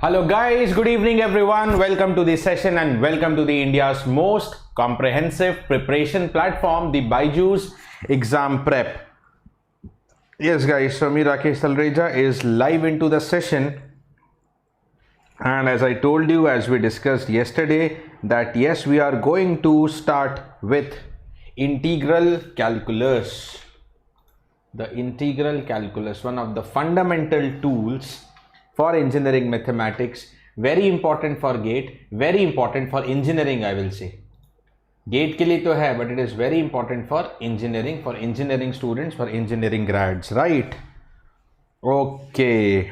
Hello guys, good evening everyone. Welcome to this session and welcome to the India's most comprehensive preparation platform, the BYJU'S Exam Prep. Yes guys, so me Rakesh Sir is live into the session, and as I told you, as we discussed yesterday, that yes, we are going to start with integral calculus. The integral calculus, one of the fundamental tools for engineering mathematics, very important for GATE, very important for engineering, I will say. GATE के लिए तो है, but it is very important for engineering students, for engineering grads, right? Okay.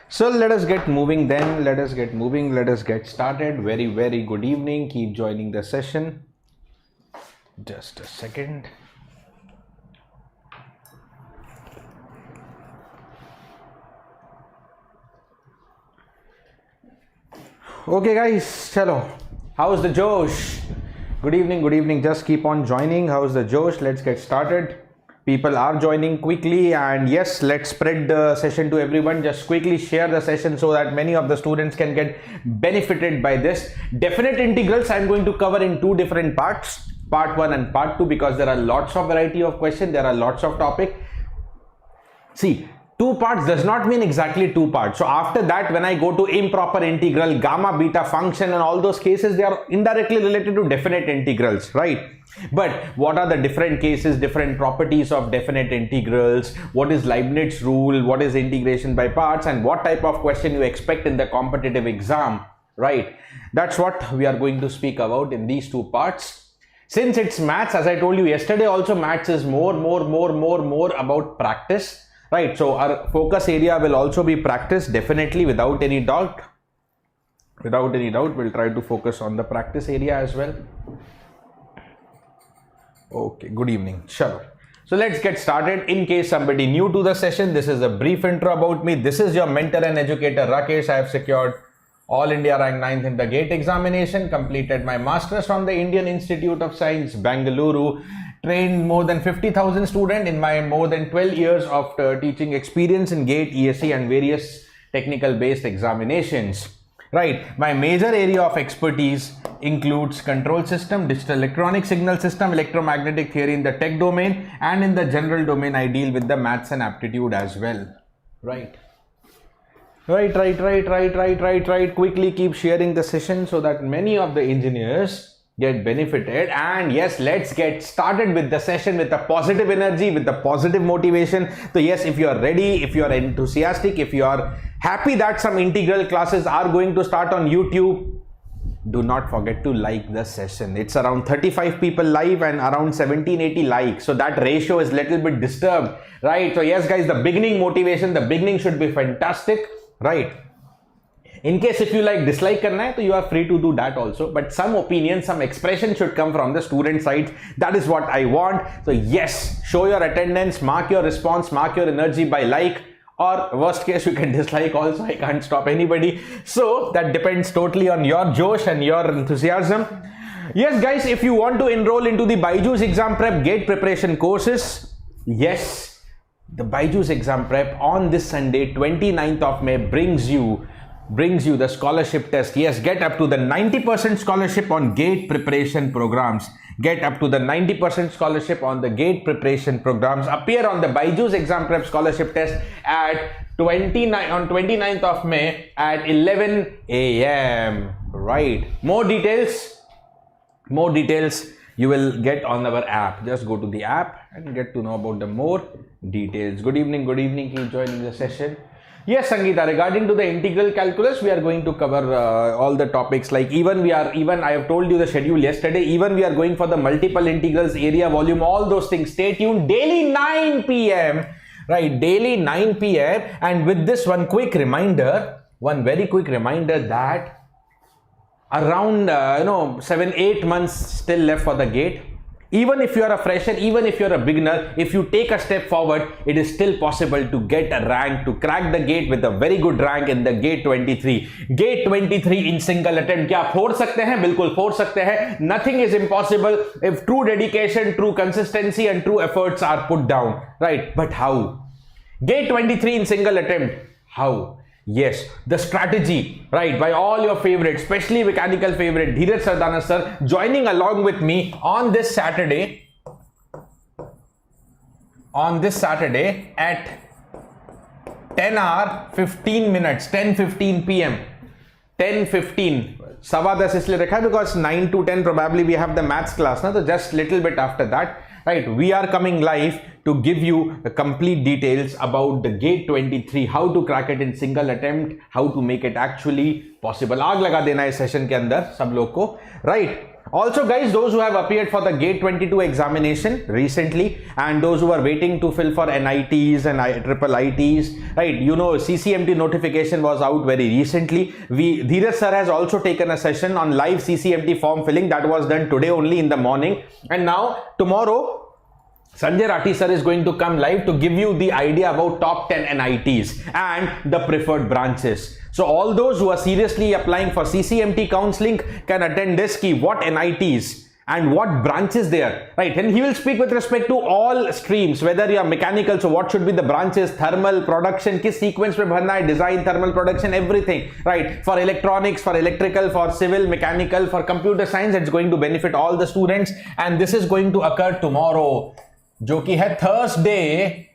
So let us get moving then, let us get started. Very good evening, keep joining the session. Just a second. Okay guys, chalo, how's the Josh? Good evening, just keep on joining. How's the Josh? Let's get started. People are joining quickly, and yes, let's spread the session to everyone. Just quickly share the session so that many of the students can get benefited by this. Definite integrals I'm going to cover in two different parts, part 1 and part 2, because there are lots of variety of questions, there are lots of topic. See, two parts does not mean exactly two parts. So after that, when I go to improper integral, gamma beta function and all those cases, they are indirectly related to definite integrals, right? But what are the different cases, different properties of definite integrals? What is Leibniz rule? What is integration by parts? And what type of question you expect in the competitive exam, right? That's what we are going to speak about in these two parts. Since it's maths, as I told you yesterday also, maths is more about practice. Right, so our focus area will also be practice, definitely, without any doubt. We'll try to focus on the practice area as well. Okay, good evening. Sure. So let's get started. In case somebody new to the session, this is a brief intro about me. This is your mentor and educator Rakesh. I have secured All India rank 9th in the GATE examination, completed my masters from the Indian Institute of Science, Bangalore, trained more than 50,000 students in my more than 12 years of teaching experience in GATE, ESE and various technical based examinations. Right, my major area of expertise includes control system, digital electronic signal system, electromagnetic theory in the tech domain, and in the general domain I deal with the maths and aptitude as well. Right. Quickly keep sharing the session so that many of the engineers get benefited. And yes, let's get started with the session with a positive energy, with the positive motivation. So yes, if you are ready, if you are enthusiastic, if you are happy that some integral classes are going to start on YouTube, do not forget to like the session. It's around 35 people live and around 1780 likes, so that ratio is little bit disturbed, right? So yes guys, the beginning motivation, the beginning should be fantastic, right? In case if you like dislike karna hai, so you are free to do that also, but some opinion, some expression should come from the student side. That is what I want. So yes, show your attendance, mark your response, mark your energy by like, or worst case you can dislike also. I can't stop anybody. So that depends totally on your josh and your enthusiasm. Yes guys, if you want to enroll into the BYJU'S Exam Prep GATE preparation courses, yes, the BYJU'S Exam Prep on this Sunday 29th of May brings you the scholarship test. Yes, get up to the 90% scholarship on GATE preparation programs. Get up to the 90% scholarship on the GATE preparation programs. Appear on the BYJU'S Exam Prep scholarship test at 29th of May at 11 a.m. Right. More details you will get on our app. Just go to the app and get to know about the more details. Good evening. Keep joining the session. Yes, Sangeeta, regarding to the integral calculus, we are going to cover all the topics. Like I have told you the schedule yesterday, even we are going for the multiple integrals, area, volume, all those things. Stay tuned, daily 9 p.m. Right, daily 9 p.m. And with this one very quick reminder that around 7-8 months still left for the GATE. Even if you are a fresher, even if you are a beginner, if you take a step forward, it is still possible to get a rank, to crack the GATE with a very good rank in the GATE 23. GATE 23 in single attempt. क्या फोड़ सकते हैं? बिल्कुल फोड़ सकते हैं. Nothing is impossible if true dedication, true consistency and true efforts are put down. Right? But how? GATE 23 in single attempt. How? Yes, the strategy, right, by all your favorites, especially mechanical favorite Dheeraj Sardana sir, joining along with me on this Saturday at 10 hour 15 minutes, 10:15 p.m. 10:15. Sawa 10 इसलिए रखा है because 9 to 10 probably we have the maths class, na? So just little bit after that, right, we are coming live to give you the complete details about the GATE 23, how to crack it in single attempt, how to make it actually possible. आग लगा देना है session के अंदर सब लोग को, right? Also guys, those who have appeared for the GATE 22 examination recently and those who are waiting to fill for NITs and IITs, right, you know, CCMT notification was out very recently. Dheeraj sir has also taken a session on live CCMT form filling that was done today only in the morning, and now tomorrow Sanjay Rathi sir is going to come live to give you the idea about top 10 NITs and the preferred branches. So all those who are seriously applying for CCMT counseling can attend this key, what NITs and what branches they are, right? And he will speak with respect to all streams, whether you are mechanical, so what should be the branches, thermal, production, kis sequence mein bharna hai, design, thermal, production, everything, right? For electronics, for electrical, for civil, mechanical, for computer science, it's going to benefit all the students, and this is going to occur tomorrow, जो कि है Thursday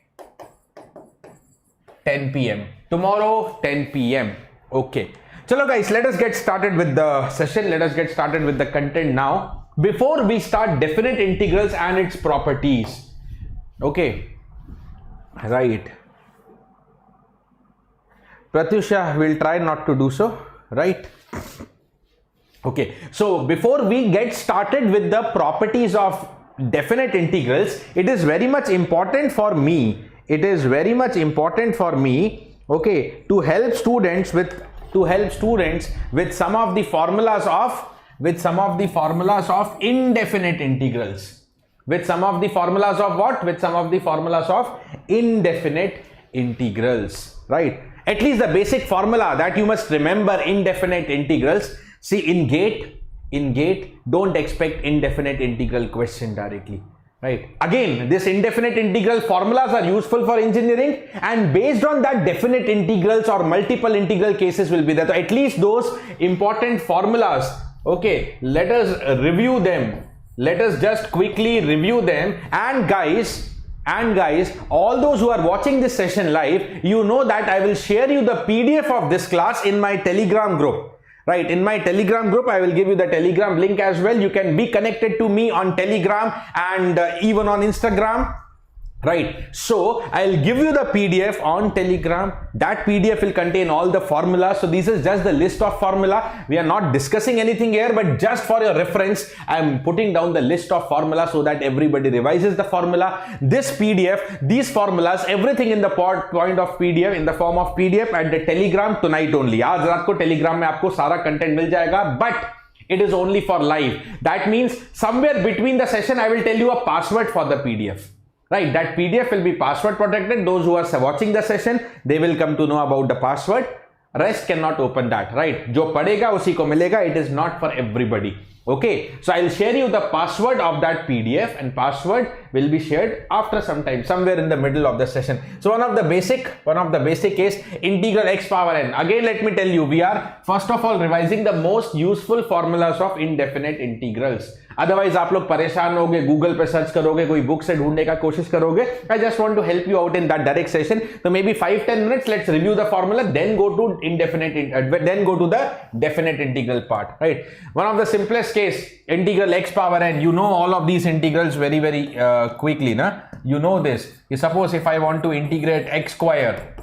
10 p.m. Tomorrow 10 p.m. Okay. Chalo guys, let us get started with the session. Let us get started with the content now. Before we start definite integrals and its properties. Okay. Right. Pratyusha will try not to do so. Right. Okay. So before we get started with the properties of definite integrals, it is very much important for me. Okay, to help students with some of the formulas of indefinite integrals. With some of the formulas of what? With some of the formulas of indefinite integrals, right? At least the basic formula that you must remember, indefinite integrals. See, in GATE, don't expect indefinite integral question directly, right? Again, this indefinite integral formulas are useful for engineering, and based on that, definite integrals or multiple integral cases will be there. So at least those important formulas, okay, let us review them. Let us just quickly review them. And guys, all those who are watching this session live, you know that I will share you the PDF of this class in my Telegram group. Right, in my Telegram group, I will give you the Telegram link as well. You can be connected to me on Telegram and even on Instagram. Right, so I'll give you the PDF on Telegram. That PDF will contain all the formulas. So this is just the list of formula. We are not discussing anything here, but just for your reference, I'm putting down the list of formula so that everybody revises the formula. This PDF, these formulas, everything in the point of PDF, in the form of PDF at the Telegram tonight only. आज रात को Telegram में आपको सारा content मिल जाएगा, but it is only for live. That means somewhere between the session, I will tell you a password for the PDF. Right, that PDF will be password protected. Those who are watching the session, they will come to know about the password. Rest cannot open that, right? जो पढ़ेगा उसी को मिलेगा. It is not for everybody. Okay, so I'll share you the password of that PDF, and password will be shared after some time, somewhere in the middle of the session. So one of the basic is integral x power n. Again, let me tell you, we are first of all revising the most useful formulas of indefinite integrals. Otherwise आप लोग परेशान होगे, Google पे search करोगे, कोई book से ढूंढने का कोशिश करोगे. I just want to help you out in that direct session. So maybe 5-10 minutes, let's review the formula, then go to the definite integral part, right? One of the simplest case, integral x power n. You know all of these integrals very quickly, na? You know this. Suppose if I want to integrate x square,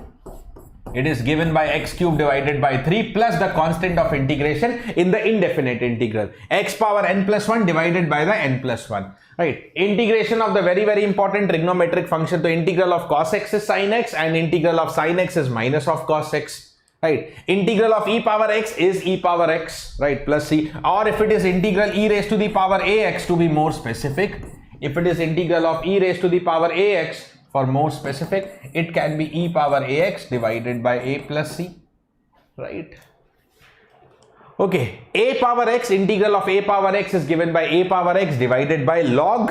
it is given by x cube divided by 3 plus the constant of integration in the indefinite integral, x power n plus 1 divided by the n plus 1, right? Integration of the very important trigonometric function. So integral of cos x is sin x and integral of sin x is minus of cos x, right? Integral of e power x is e power x, right, plus c. Or if it is integral e raised to the power ax, to be more specific, if it is integral of e raised to the power ax, for more specific, it can be e power ax divided by a plus c, right? Okay, a power x, integral of a power x is given by a power x divided by log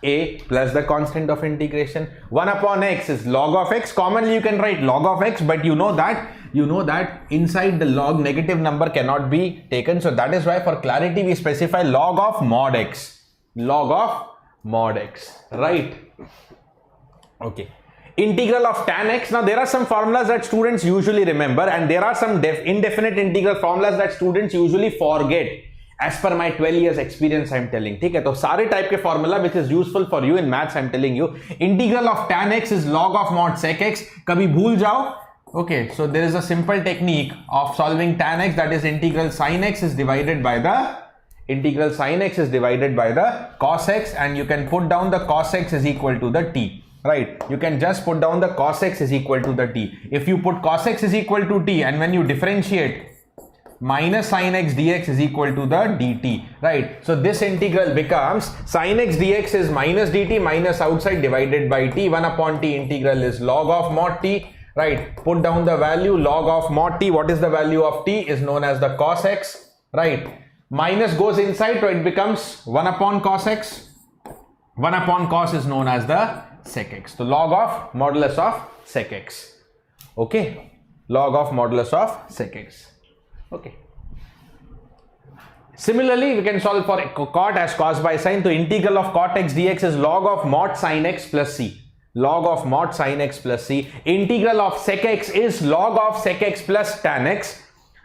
a plus the constant of integration. 1 upon x is log of x. Commonly you can write log of x, but you know that you know that inside the log negative number cannot be taken. So that is why for clarity we specify log of mod x. Log of mod x, right? Okay. Integral of tan x. Now there are some formulas that students usually remember, and there are some indefinite integral formulas that students usually forget. As per my 12 years experience, I am telling. ठीक है, तो सारे type के formula which is useful for you in maths, I am telling you. Integral of tan x is log of mod sec x. कभी भूल जाओ. Okay, so there is a simple technique of solving tan x, that is integral sin x is divided by the cos x, and you can put down the cos x is equal to the t. Right, you can just put down the cos x is equal to the t. If you put cos x is equal to t, and when you differentiate, minus sin x dx is equal to the dt, right? So this integral becomes sin x dx is minus dt minus outside divided by t. 1 upon t integral is log of mod t, right? Put down the value log of mod t. What is the value of t? Is known as the cos x, right? Minus goes inside, so it becomes 1 upon cos x. 1 upon cos is known as the sec x. So log of modulus of sec x. Okay, log of modulus of sec x. Okay. Similarly, we can solve for cot as cos by sine. So integral of cot x dx is log of mod sin x plus c. Log of mod sin x plus c. Integral of sec x is log of sec x plus tan x.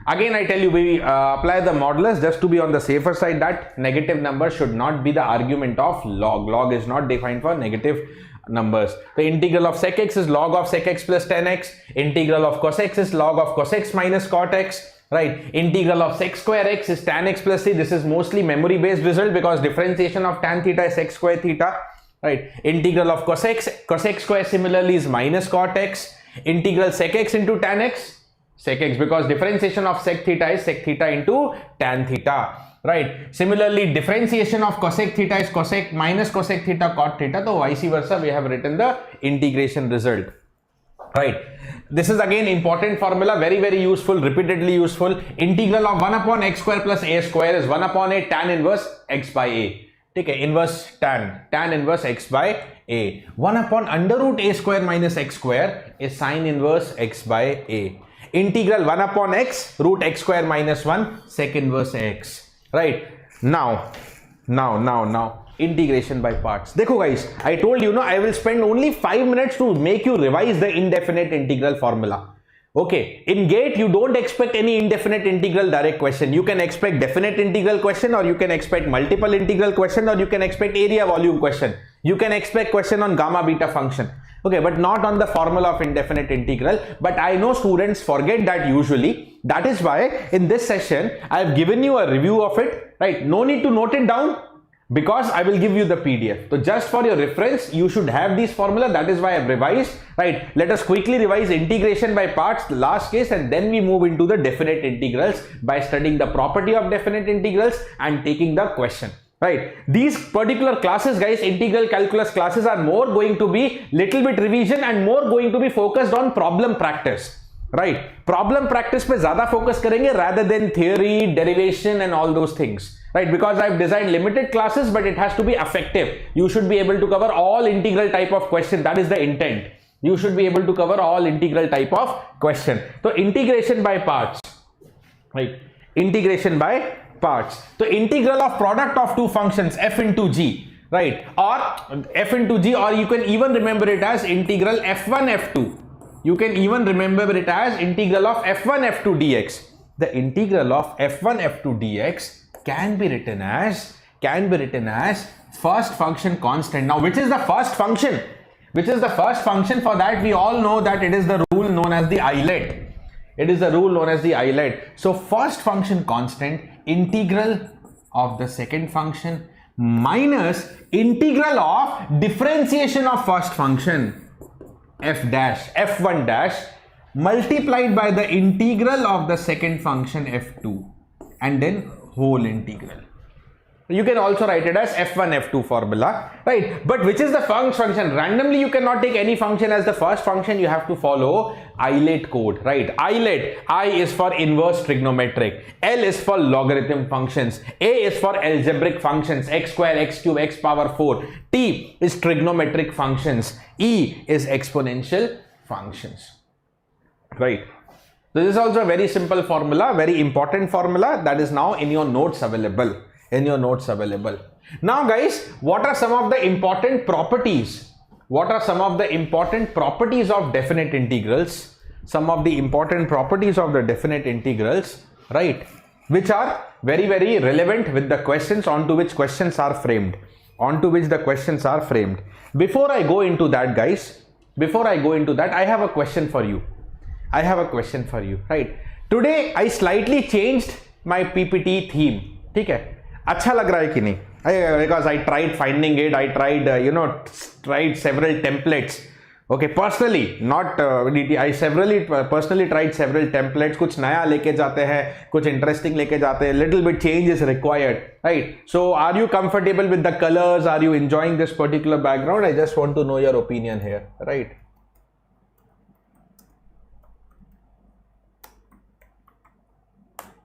Again, I tell you, we apply the modulus just to be on the safer side, that negative number should not be the argument of log. Log is not defined for negative numbers. The integral of sec x is log of sec x plus tan x. Integral of cos x is log of cos x minus cot x. Right, integral of sec square x is tan x plus c. This is mostly memory based result because differentiation of tan theta is sec square theta. Right, integral of cos x square similarly is minus cot x. Integral sec x into tan x, sec x, because differentiation of sec theta is sec theta into tan theta. Right, similarly differentiation of cosec theta is cosec minus cosec theta cot theta. So vice versa, we have written the integration result. Right, this is again important formula, very very useful, repeatedly useful. Integral of 1 upon x square plus a square is 1 upon a tan inverse x by a. Okay, inverse tan inverse x by a. 1 upon under root a square minus x square is sine inverse x by a. Integral 1 upon x root x square minus 1 sec inverse x. Right, now integration by parts. Dekho guys, I told you, I will spend only 5 minutes to make you revise the indefinite integral formula. Okay, in GATE you don't expect any indefinite integral direct question. You can expect definite integral question, or you can expect multiple integral question, or you can expect area volume question. You can expect question on gamma beta function. Okay, but not on the formula of indefinite integral. But I know students forget that usually. That is why in this session I have given you a review of it. Right, no need to note it down, because I will give you the PDF. So just for your reference, you should have this formula. That is why I have revised. Right, let us quickly revise integration by parts, the last case, and then we move into the definite integrals by studying the property of definite integrals and taking the question. Right, these particular classes guys, integral calculus classes, are more going to be little bit revision and more going to be focused on problem practice. Right, problem practice पे ज़्यादा focus करेंगे rather than theory, derivation and all those things. Right, because I've designed limited classes, but it has to be effective. You should be able to cover all integral type of question. That is the intent. You should be able to cover all integral type of question. So integration by parts. Right, integration by parts. So integral of product of two functions f into g. Right, or f into g, or you can even remember it as integral f1 f2. You can even remember it as integral of f1 f2 dx. The integral of f1 f2 dx can be written as first function constant. Now, which is the first function? Which is the first function? For that, we all know that it is the rule known as the eyelet. It is the rule known as the eyelet. So, first function constant, integral of the second function minus integral of differentiation of first function f1 dash multiplied by the integral of the second function f2, and then whole integral. You can also write it as f1 f2 formula, right? But which is the first function? Randomly you cannot take any function as the first function. You have to follow eyelet code, right? Eyelet, I is for inverse trigonometric, L is for logarithm functions, A is for algebraic functions, x square, x cube, x power 4, T is trigonometric functions, E is exponential functions, right? So this is also a very simple formula, very important formula that is now in your notes available. Now guys, what are some of the important properties? What are some of the important properties of definite integrals? Some of the important properties of the definite integrals, right? Which are very, very relevant with the questions onto which questions are framed. Before I go into that, guys, I have a question for you. Right? Today I slightly changed my PPT theme. ठीक है? अच्छा लग रहा है कि नहीं? Because I tried finding it, I tried tried several templates. Okay, personally, not I personally tried several templates. कुछ नया लेके जाते हैं, कुछ interesting लेके जाते हैं. Little bit change is required, right? So, are you comfortable with the colors? Are you enjoying this particular background? I just want to know your opinion here, right?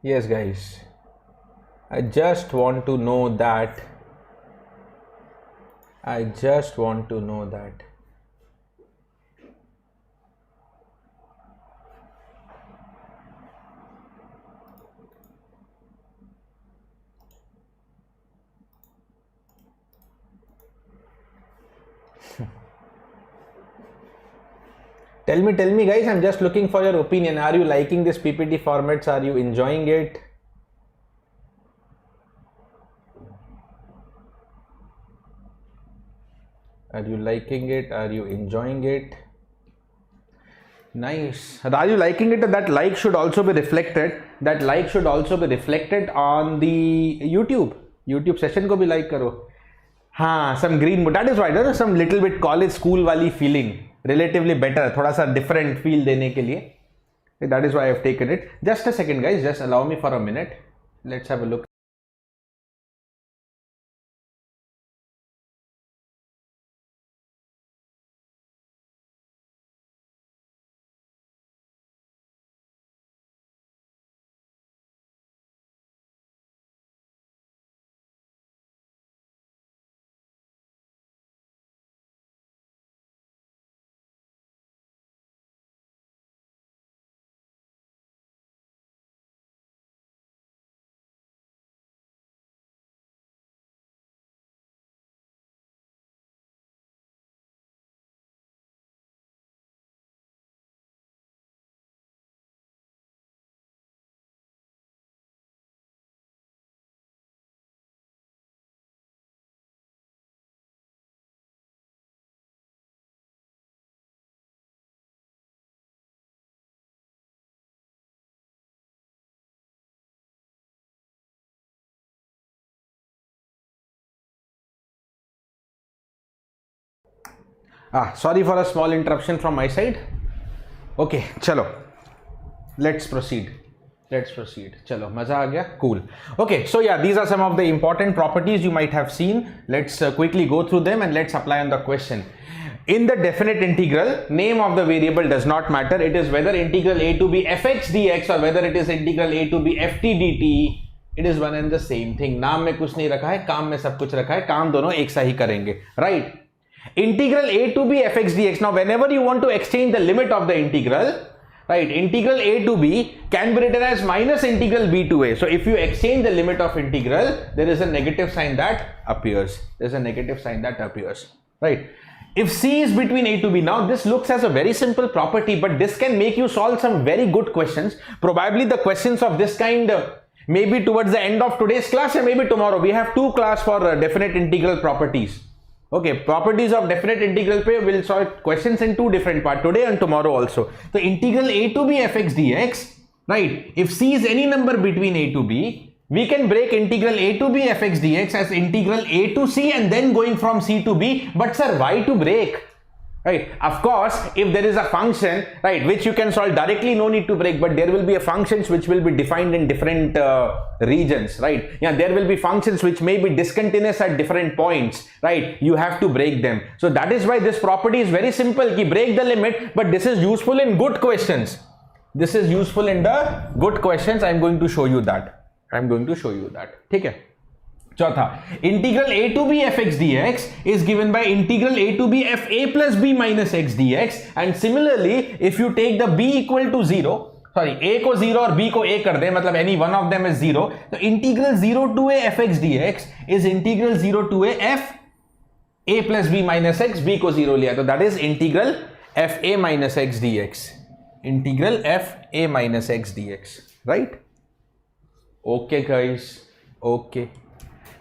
Yes, guys. I just want to know that. Tell me guys, I'm just looking for your opinion. Are you liking this PPT formats? Are you enjoying it? Are you liking it? Are you enjoying it? Nice. Are you liking it? That like should also be reflected. On the YouTube session को भी like करो. हाँ, some green. That is why there is some little bit college school वाली feeling. Relatively better, थोड़ा सा different feel देने के लिए. That is why I have taken it. Just a second, guys. Just allow me for a minute. Let's have a look. Sorry for a small interruption from my side. Okay, chalo. Let's proceed. Chalo, maza aa gaya? Cool. Okay, so yeah, these are some of the important properties you might have seen. Let's quickly go through them and let's apply on the question. In the definite integral, name of the variable does not matter. It is whether integral a to b fx dx or whether it is integral a to b ft dt. It is one and the same thing. नाम में कुछ नहीं रखा है, काम में सब कुछ रखा है, काम दोनों एक सा ही करेंगे, right? Integral a to b fx dx. Now, whenever you want to exchange the limit of the integral, right? Integral a to b can be written as minus integral b to a. So, if you exchange the limit of integral, there is a negative sign that appears. Right? If c is between a to b, now this looks as a very simple property, but this can make you solve some very good questions. Probably the questions of this kind maybe towards the end of today's class or maybe tomorrow. We have two class for definite integral properties. Okay, properties of definite integral पे will solve questions in two different parts, today and tomorrow also. So integral a to b fx dx, right? If c is any number between a to b, we can break integral a to b fx dx as integral a to c and then going from c to b. But sir, why to break? Right? Of course, if there is a function, right, which you can solve directly, no need to break, but there will be a functions which will be defined in different regions, right? Yeah, there will be functions which may be discontinuous at different points, right? You have to break them. So that is why this property is very simple, ki break the limit, but this is useful in good questions. I'm going to show you that. ठीक है? चौथा, integral a to b fx dx is given by integral a to b f a plus b minus x dx, and similarly if you take the b equal to 0, sorry a को 0 और b को a कर दे, मतलब any one of them is 0, तो integral 0 to a fx dx is integral 0 to a f a plus b minus x, b को 0 लिया तो that is integral f a minus x dx, integral f a minus x dx, right? Okay guys, okay.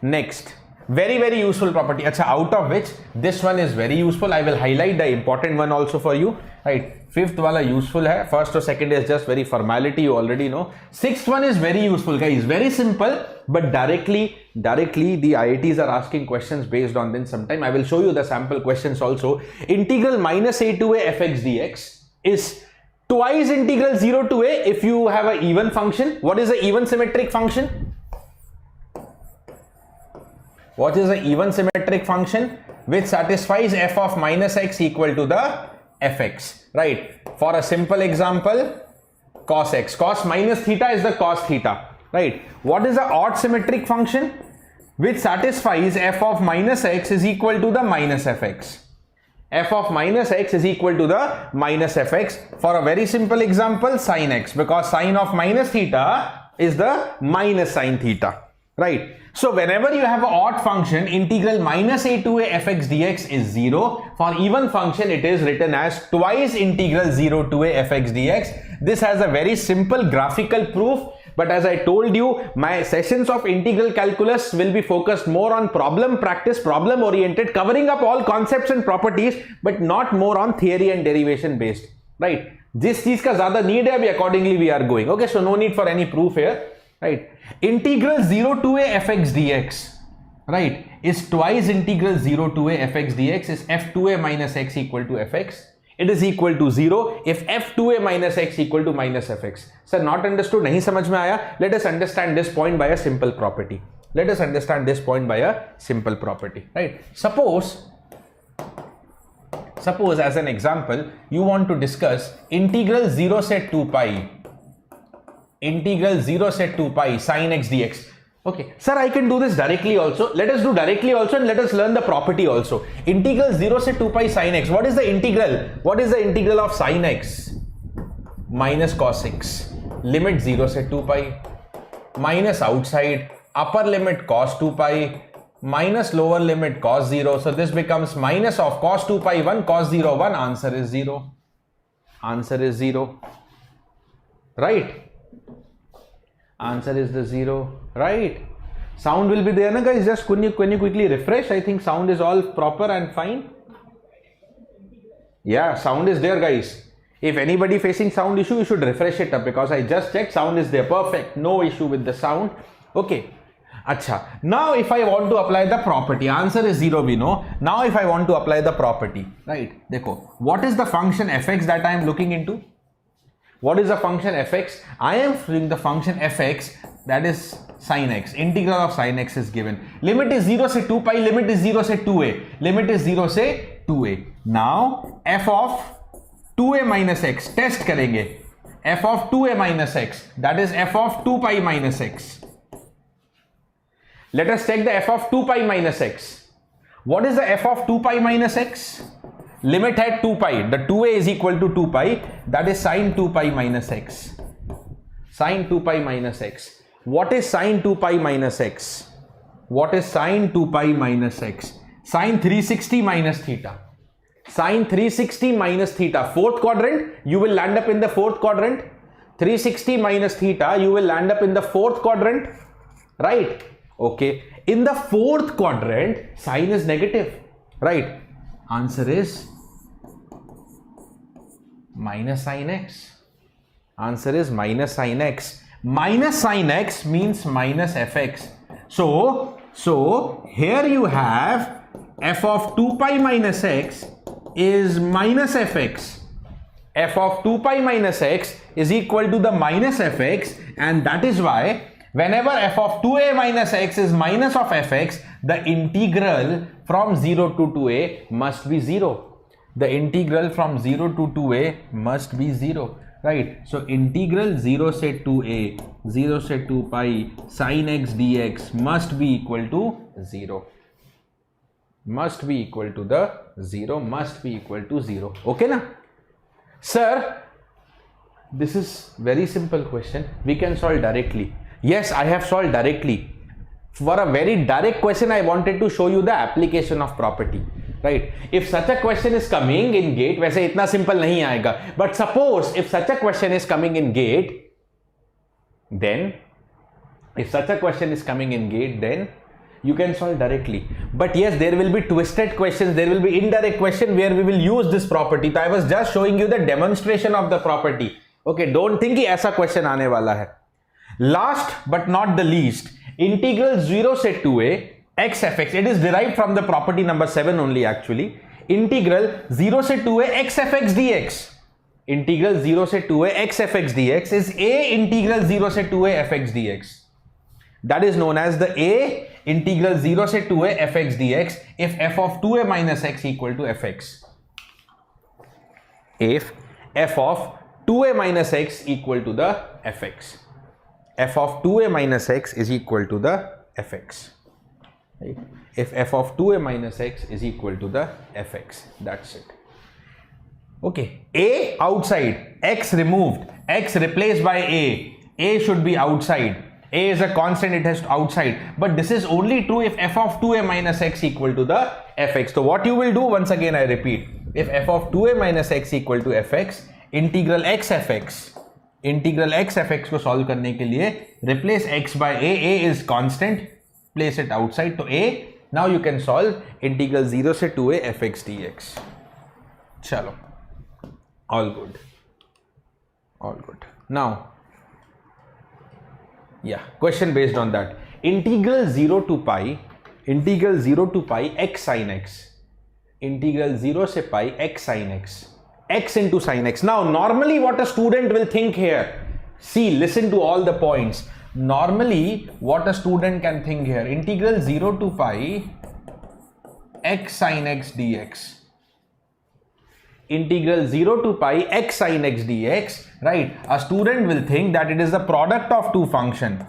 Next, very useful property. Acha, out of which this one is very useful. I will highlight the important one also for you, right? Fifth wala useful hai, first or second is just very formality, you already know. Sixth one is very useful guys, very simple, but directly the IITs are asking questions based on this sometime. I will show you the sample questions also. Integral minus a to a fx dx is twice integral 0 to a if you have an even function. What is an even symmetric function? What is an even symmetric function? Which satisfies f of minus x equal to the fx, right? For a simple example, cos x, cos minus theta is the cos theta, right? What is the odd symmetric function? Which satisfies f of minus x is equal to the minus fx. F of minus x is equal to the minus fx. For a very simple example, sin x, because sin of minus theta is the minus sin theta, right? So whenever you have an odd function, integral minus a to a fx dx is 0. For even function, it is written as twice integral 0 to a fx dx. This has a very simple graphical proof, but as I told you, my sessions of integral calculus will be focused more on problem practice, problem oriented, covering up all concepts and properties, but not more on theory and derivation based, right? Jis cheez ka zyada need hai, abhi accordingly we are going. Okay, so no need for any proof here, right? Integral 0 to a fx dx, right, is twice integral 0 to a fx dx is f2a minus x equal to fx. It is equal to 0 if f2a minus x equal to minus fx. Sir, not understood, nahi samajh mein aaya? Let us understand this point by a simple property. Let us understand this point by a simple property, right? Suppose as an example, you want to discuss integral 0 se 2 pi, integral 0 se 2 pi sin x dx. Okay, sir, I can do this directly also. Let us do directly also and let us learn the property also. Integral 0 se 2 pi sin x. What is the integral? What is the integral of sin x? Minus cos x. Limit 0 se 2 pi. Minus outside. Upper limit cos 2 pi. Minus lower limit cos 0. So this becomes minus of cos 2 pi 1, cos 0 1. Answer is 0. Answer is 0. Right? Answer is the 0, right? Sound will be there, na guys? Just can you quickly refresh? I think sound is all proper and fine. Yeah, sound is there, guys. If anybody facing sound issue, you should refresh it up, because I just checked, sound is there, perfect, no issue with the sound. Okay. Acha. Now if I want to apply the property, answer is 0, we know. Now if I want to apply the property, right? Dekho, what is the function fx that I am looking into? What is the function fx? I am doing the function fx, that is sin x. Integral of sin x is given. Limit is 0 se 2 pi, limit is 0 se 2a. Limit is 0 se 2a. Now f of 2a minus x, test karenge. F of 2a minus x, that is f of 2 pi minus x. Let us check the f of 2 pi minus x. What is the f of 2 pi minus x? Limit at 2 pi, the 2a is equal to 2 pi, that is sin 2 pi minus x. Sin 2 pi minus x. What is sin 2 pi minus x? What is sin 2 pi minus x? Sin 360 minus theta. Sin 360 minus theta. Fourth quadrant, you will land up in the fourth quadrant. 360 minus theta, you will land up in the fourth quadrant, right? Okay. In the fourth quadrant, sin is negative, right? Answer is minus sin x. Answer is minus sin x. Minus sin x means minus fx. So here you have f of 2 pi minus x is minus fx. F of 2 pi minus x is equal to the minus fx, and that is why whenever f of 2a minus x is minus of fx, the integral from 0 to 2a must be 0. The integral from 0 to 2a must be 0, right? So integral 0 se 2a, 0 se 2 pi sin x dx must be equal to 0. Must be equal to the 0, must be equal to 0. Okay na? Sir, This is very simple question. We can solve directly. Yes, I have solved directly. For a very direct question, I wanted to show you the application of property. Right? If such a question is coming in GATE, वैसे इतना simple नहीं आएगा. But suppose if such a question is coming in GATE, then you can solve directly. But yes, there will be twisted questions, there will be indirect question where we will use this property. So I was just showing you the demonstration of the property. Okay, don't think कि ऐसा question आने वाला है. Last but not the least, integral 0 से 2a x fx. It is derived from the property number 7 only actually. Integral 0 से 2a x fx dx. Integral 0 से 2a x fx dx is a integral 0 से 2a fx dx. That is known as the a integral 0 से 2a fx dx if f of 2a minus x equal to fx. If f of 2a minus x equal to the fx. F of 2a minus x is equal to the fx. Right? If f of 2a minus x is equal to the fx. That's it. Okay. A outside, x removed, x replaced by a. A should be outside. A is a constant, it has outside. But this is only true if f of 2a minus x equal to the fx. So what you will do, once again I repeat, if f of 2a minus x equal to fx, integral x fx को solve करने के लिए replace x by a is constant, place it outside to a. Now you can solve integral 0 से 2a fx dx. Chalo. All good. Now, yeah, question based on that. Integral 0 to pi x sin x. Integral 0 से pi x sin x. X into sin x. Now, normally what a student will think here. See, listen to all the points. Normally, what a student can think here. Integral 0 to pi x sin x dx. Integral 0 to pi x sin x dx, right? A student will think that it is the product of two functions,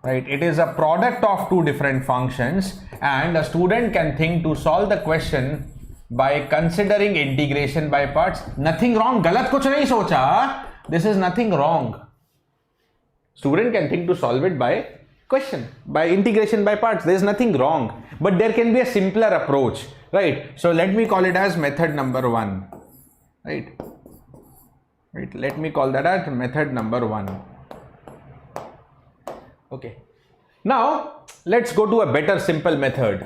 right? It is a product of two different functions, and a student can think to solve the question by considering integration by parts. Nothing wrong. गलत कुछ नहीं सोचा. This is nothing wrong. Student can think to solve it by question, by integration by parts. There is nothing wrong. But there can be a simpler approach. Right, so let me call it as method number 1. Right, let me call that as method number 1. Okay, now let's go to a better simple method.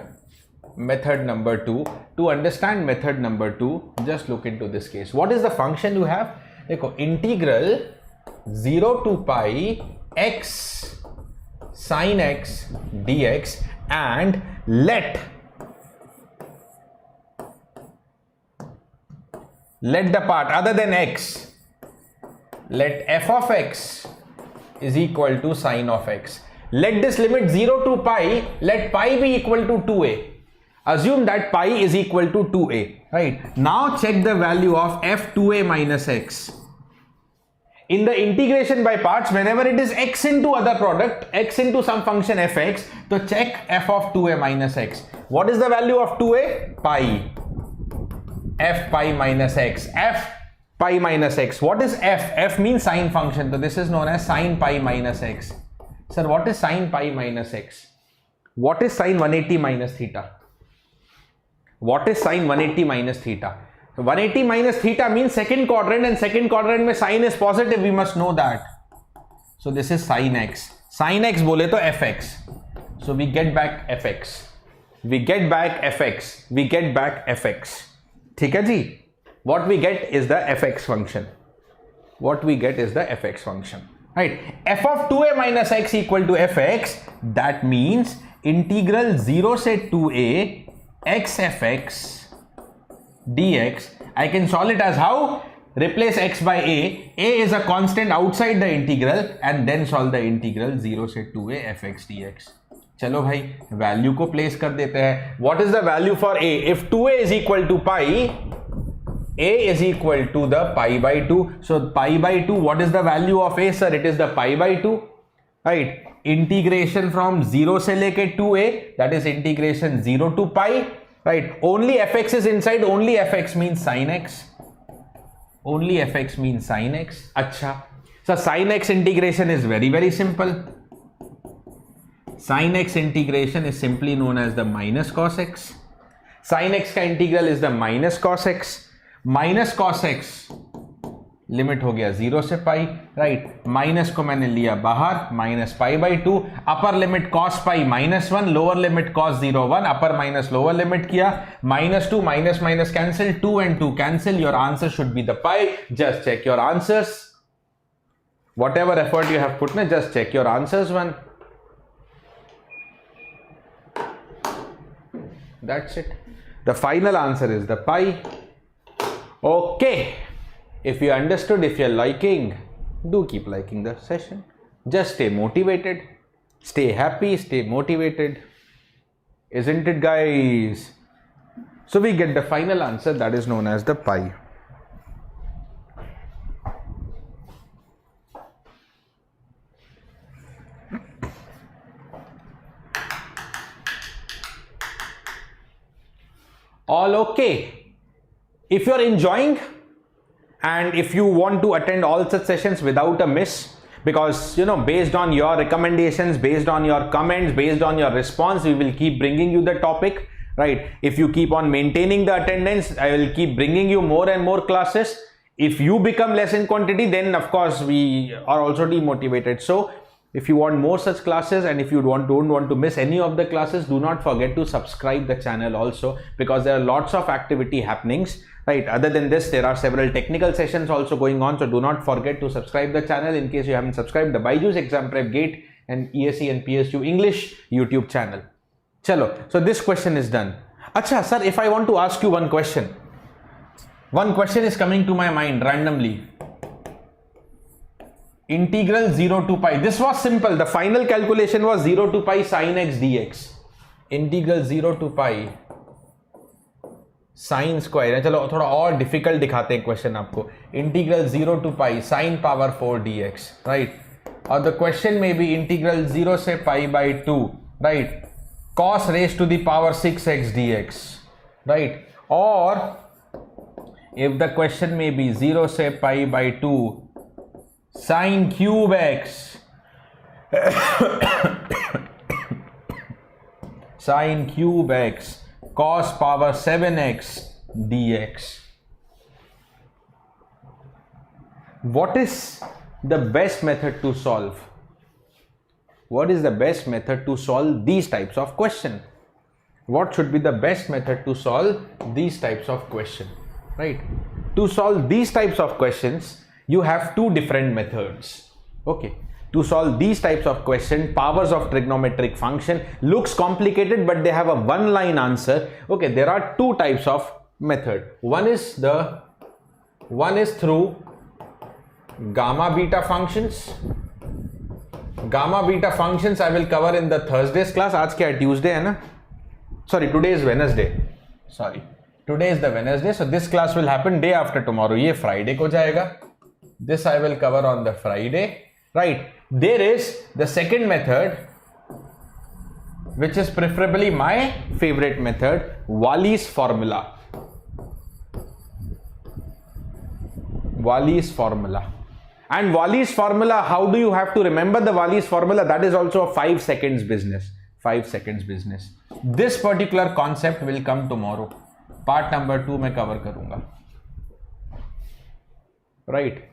Method number 2. To understand method number 2, just look into this case. What is the function you have? Dekho, integral 0 to pi x sin x dx, and let the part other than x, let f of x is equal to sin of x. Let this limit 0 to pi, let pi be equal to 2a. Assume that pi is equal to 2a, right? Now check the value of f 2a minus x. In the integration by parts, whenever it is x into other product, x into some function fx, so check f of 2a minus x. What is the value of 2a? Pi. F pi minus x. F pi minus x. What is f? F means sine function. So this is known as sine pi minus x. Sir, what is sine pi minus x? What is sine 180 minus theta? What is sine 180 minus theta? So 180 minus theta means second quadrant, and second quadrant mein sine is positive. We must know that. So this is sine x. Sine x bole to fx. So we get back fx. We get back fx. We get back fx. ठीक है जी? What we get is the fx function. What we get is the fx function. Right? F of 2a minus x equal to fx. That means integral 0 से 2a x fx dx. I can solve it as how? Replace x by a. A is a constant outside the integral, and then solve the integral 0 से 2a fx dx. चलो भाई value को place कर देते हैं. What is the value for a? If 2a is equal to pi, a is equal to the pi by 2. So pi by 2, what is the value of a, sir? It is the pi by 2. Right? Integration from 0 से लेके 2a, that is integration 0 to pi. Right? Only fx is inside, only fx means sin x. Only fx means sin x. Acha. So sin x integration is very, very simple. Sin x integration is simply known as the minus cos x. Sin x का integral is the minus cos x. Minus cos x limit हो गया 0 से पाई, right. Minus को मैंने लिया बाहर, minus pi by 2. Upper limit cos pi -1, lower limit cos 0 1, upper minus lower limit किया, -2 minus minus cancel, 2 and 2 cancel. Your answer should be the pi. Just check your answers. Whatever effort you have put, just check your answers one. That's it. The final answer is the pi. Okay. If you understood, if you're liking, do keep liking the session. Just stay motivated. Stay happy, stay motivated. Isn't it, guys? So we get the final answer, that is known as the pi. All okay. If you're enjoying and if you want to attend all such sessions without a miss, because based on your recommendations, based on your comments, based on your response, we will keep bringing you the topic, right? If you keep on maintaining the attendance, I will keep bringing you more and more classes. If you become less in quantity, then of course we are also demotivated. So if you want more such classes and if you don't want to miss any of the classes, do not forget to subscribe the channel also, because there are lots of activity happenings, right? Other than this, there are several technical sessions also going on, so do not forget to subscribe the channel in case you haven't subscribed the BYJU'S Exam Prep GATE and ESE and PSU English YouTube channel. Chalo, so this question is done. Acha sir, if I want to ask you one question is coming to my mind randomly. Integral 0 to pi. This was simple. The final calculation was 0 to pi sin x dx. Integral 0 to pi sin square. चलो थोड़ा और difficult दिखाते हैं question आपको. Integral 0 to pi sin power 4 dx, right? Or the question may be integral 0 से pi by 2, right? Cos raised to the power 6x dx, right? Or if the question may be 0 से pi by 2 sin cube x sin cube x cos power 7x dx. What is the best method to solve? What is the best method to solve these types of question? What should be the best method to solve these types of question, right? To solve these types of questions, you have two different methods. Okay, to solve these types of question, powers of trigonometric function looks complicated, but they have a one line answer. Okay, there are two types of method. One is through gamma beta functions. Gamma beta functions I will cover in the Thursday's class. आज क्या है, Tuesday है ना? Sorry, today is Wednesday. Sorry, today is the Wednesday. So this class will happen day after tomorrow. ये Friday को जाएगा. This I will cover on the Friday, right? There is the second method, which is preferably my favorite method, Wallis formula. Wallis formula. And Wallis formula, how do you have to remember the Wallis formula? That is also a 5 seconds business. 5 seconds business. This particular concept will come tomorrow. Part number 2 मैं cover करूँगा. Right?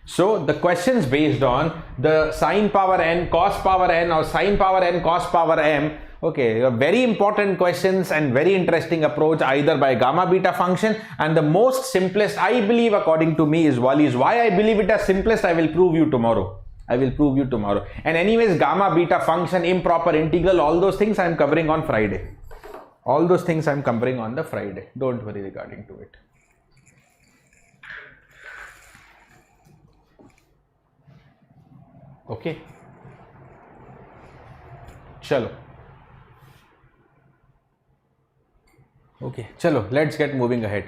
So the questions based on the sin power n, cos power n, or sin power n, cos power m, okay, very important questions and very interesting approach either by gamma beta function, and the most simplest I believe according to me is Wallis. Why I believe it as simplest, I will prove you tomorrow. I will prove you tomorrow. And anyways, gamma beta function, improper integral, all those things I am covering on Friday. All those things I am covering on the Friday. Don't worry regarding to it. Okay, chalo. Okay, chalo, let's get moving ahead.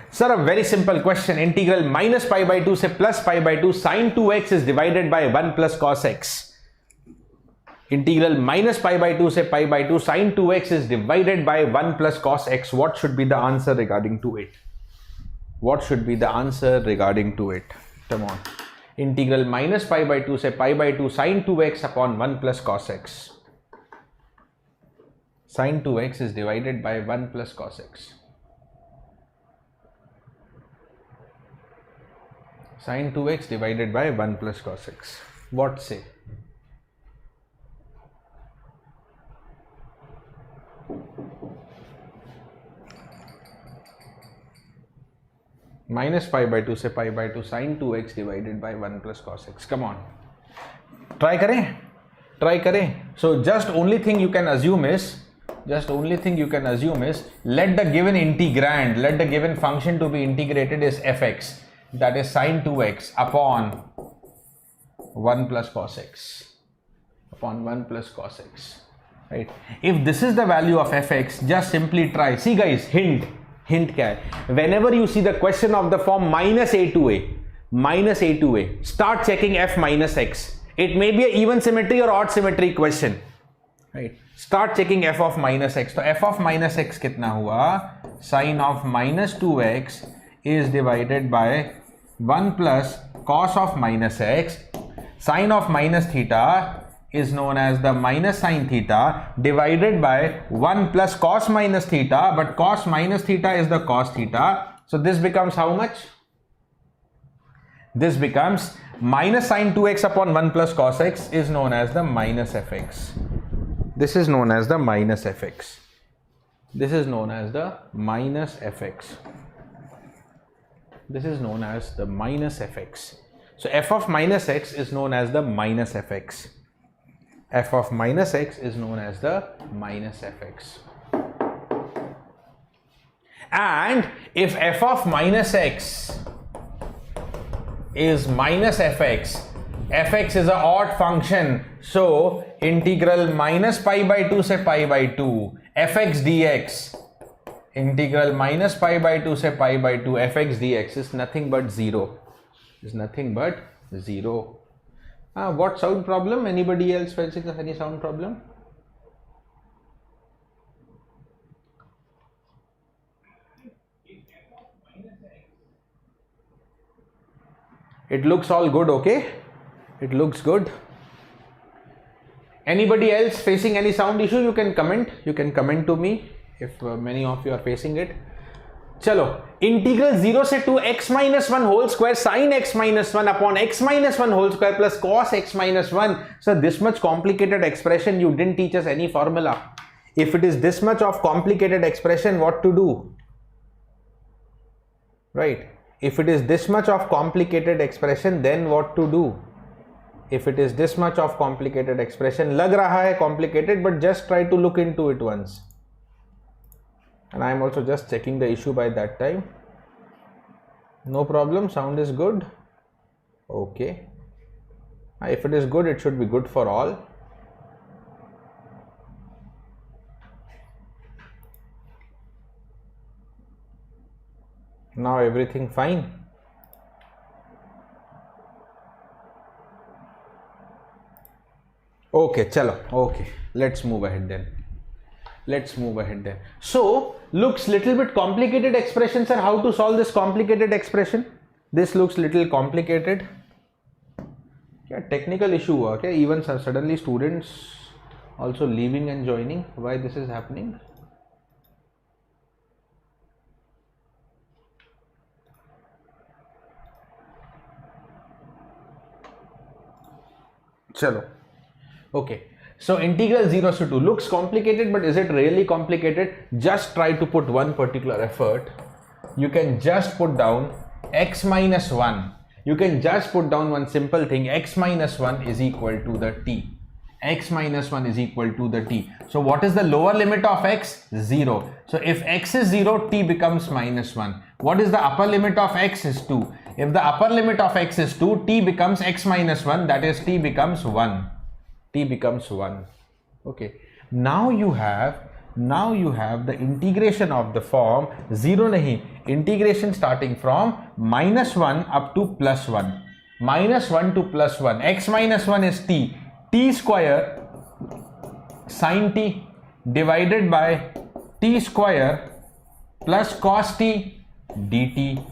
Sir, a very simple question. Integral minus pi by 2 se plus pi by 2 sin 2x is divided by 1 plus cos x. Integral minus pi by 2 se pi by 2 sin 2x is divided by 1 plus cos x. What should be the answer regarding to it? what should be the answer regarding to it? Come on. Integral minus pi by 2 say pi by 2 sine 2x upon 1 plus cos x. Sine 2x is divided by 1 plus cos x. Sine 2x divided by 1 plus cos x. What say? Minus pi by 2 say pi by 2 sine 2x divided by 1 plus cos x. Come on. Try kare. Try kare. So just only thing you can assume is let the given integrand, let the given function to be integrated is fx, that is sine 2x upon 1 plus cos x, right? If this is the value of fx, just simply try. See guys, hint kya hai? Whenever you see the question of the form minus a to a, start checking f minus x. It may be an even symmetry or odd symmetry question, right? Start checking f of minus x. So f of minus x kitna hua? Sine of minus 2x is divided by 1 plus cos of minus x. Sine of minus theta is known as the minus sine theta divided by 1 plus cos minus theta, but cos minus theta is the cos theta. So this becomes how much? This becomes minus sine 2x upon 1 plus cos x is known as the minus fx. This is known as the minus fx. This is known as the minus fx. This is known as the minus fx. So f of minus x is known as the minus fx. F of minus x is known as the minus fx. And if f of minus x is minus fx, fx is an odd function, so integral minus pi by 2 say pi by 2 fx dx, integral minus pi by 2 say pi by 2 fx dx is nothing but 0. What sound problem? Anybody else facing any sound problem? It looks all good, okay? It looks good. Anybody else facing any sound issue? You can comment. You can comment to me if many of you are facing it. Chalo, integral 0 से 2 x minus 1 whole square sin x minus 1 upon x minus 1 whole square plus cos x minus 1. So this much complicated expression, you didn't teach us any formula. If it is this much of complicated expression, what to do? Right? If it is this much of complicated expression, then what to do? If it is this much of complicated expression, lag raha hai complicated, but just try to look into it once. And I am also just checking the issue by that time. No problem, sound is good. Okay. If it is good, it should be good for all. Now everything fine. Okay, chalo. Okay, let's move ahead then. So, looks little bit complicated expression, sir. How to solve this complicated expression? This looks little complicated. Yeah, technical issue. Okay, even suddenly students also leaving and joining. Why this is happening? Chalo. Okay. So integral 0 to 2 looks complicated, but is it really complicated? Just try to put one particular effort. You can just put down x minus 1. You can just put down one simple thing. X minus 1 is equal to the t. X minus 1 is equal to the t. So what is the lower limit of x? 0. So if x is 0, t becomes minus 1. What is the upper limit of x? Is 2. If the upper limit of x is 2, t becomes x minus 1. That is, t becomes 1. T becomes 1. Okay. Now you have the integration of the form 0 nahi. Integration starting from minus 1 up to plus 1. Minus 1 to plus 1. X minus 1 is t. T square sin t divided by t square plus cos t dt.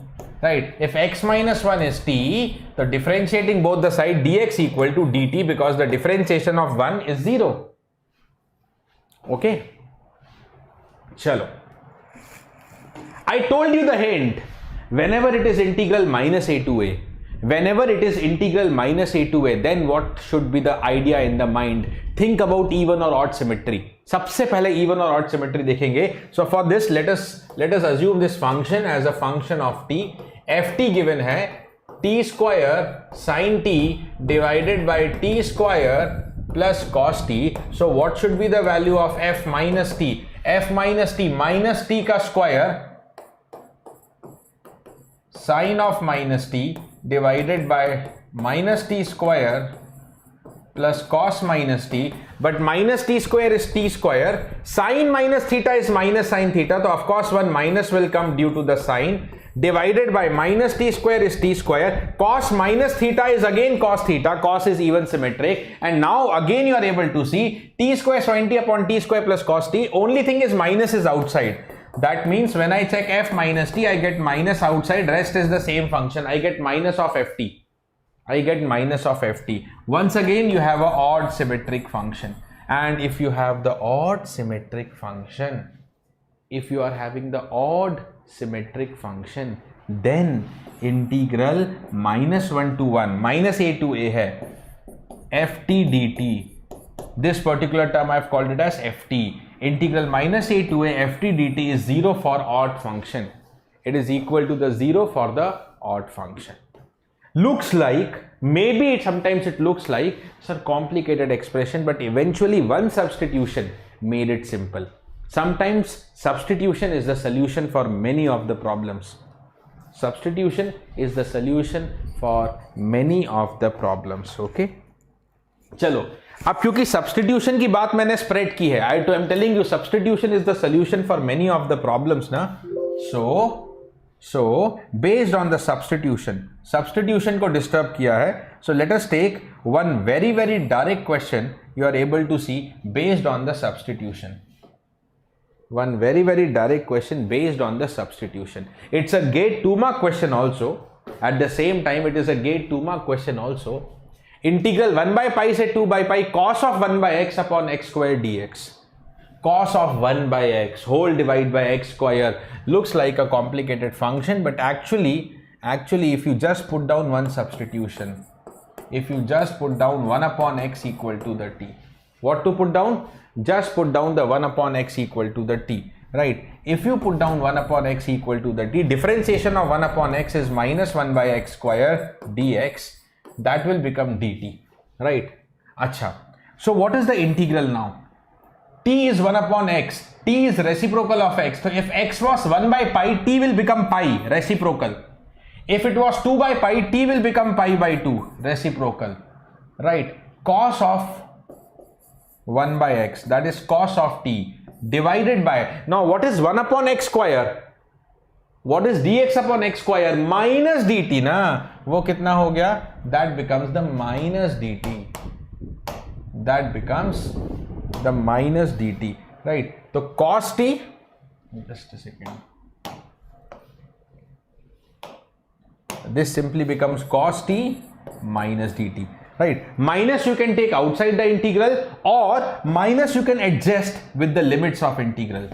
right? If x minus 1 is t, so differentiating both the side dx equal to dt, because the differentiation of 1 is 0. Okay, chalo. I told you the hint. Whenever it is integral minus a to a, whenever it is integral minus a to a, then what should be the idea in the mind? Think about even or odd symmetry. सबसे पहले even or odd symmetry देखेंगे. So for this, let us assume this function as a function of t. ft given है t square sin t divided by t square plus cos t. So what should be the value of f minus t? F minus t का square sin of minus t divided by minus t square plus cos minus t, but minus t square is t square, sin minus theta is minus sin theta, so of course one minus will come due to the sin, divided by minus t square is t square, cos minus theta is again cos theta, cos is even symmetric, and now again you are able to see t square is 20 upon t square plus cos t. Only thing is minus is outside. That means when I check f minus t, I get minus outside, rest is the same function. I get minus of ft. I get minus of ft. Once again, you have an odd symmetric function. And if you have the odd symmetric function, if you are having the odd symmetric function, then integral minus 1 to 1, minus a to a hai, ft dt. This particular term I have called it as ft. Integral minus a to a ft dt is 0 for odd function. It is equal to the 0 for the odd function. Looks like, maybe sometimes it looks like it's a complicated expression, but eventually one substitution made it simple. Sometimes substitution is the solution for many of the problems. Substitution is the solution for many of the problems. Okay, चलो अब क्योंकि substitution की बात मैंने spread की है, I'm telling you substitution is the solution for many of the problems ना. So based on the substitution को disturb किया है. So let us take one very direct question you are able to see based on the substitution. One very direct question based on the substitution. It's a gate 2 mark question also. At the same time, it is a gate 2 mark question also. Integral 1 by pi से 2 by pi cos of 1 by x upon x square dx. Cos of 1 by x whole divided by x square looks like a complicated function, but actually if you just put down one substitution, if you just put down 1 upon x equal to the t, what to put down? Just put down the 1 upon x equal to the t, right? If you put down 1 upon x equal to the t, differentiation of 1 upon x is minus 1 by x square dx, that will become dt, right? Acha, so what is the integral now? T is 1 upon x, t is reciprocal of x. So if x was 1 by pi, t will become pi, reciprocal. If it was 2 by pi, t will become pi by 2, reciprocal, right? Cos of 1 by x, that is cos of t, divided by, now what is 1 upon x square? What is dx upon x square? Minus dt na, wo kitna ho gaya? That becomes the minus dt. That becomes the minus dt, right? So cos t, just a second, this simply becomes cos t minus dt, right? Minus you can take outside the integral, or minus you can adjust with the limits of integral.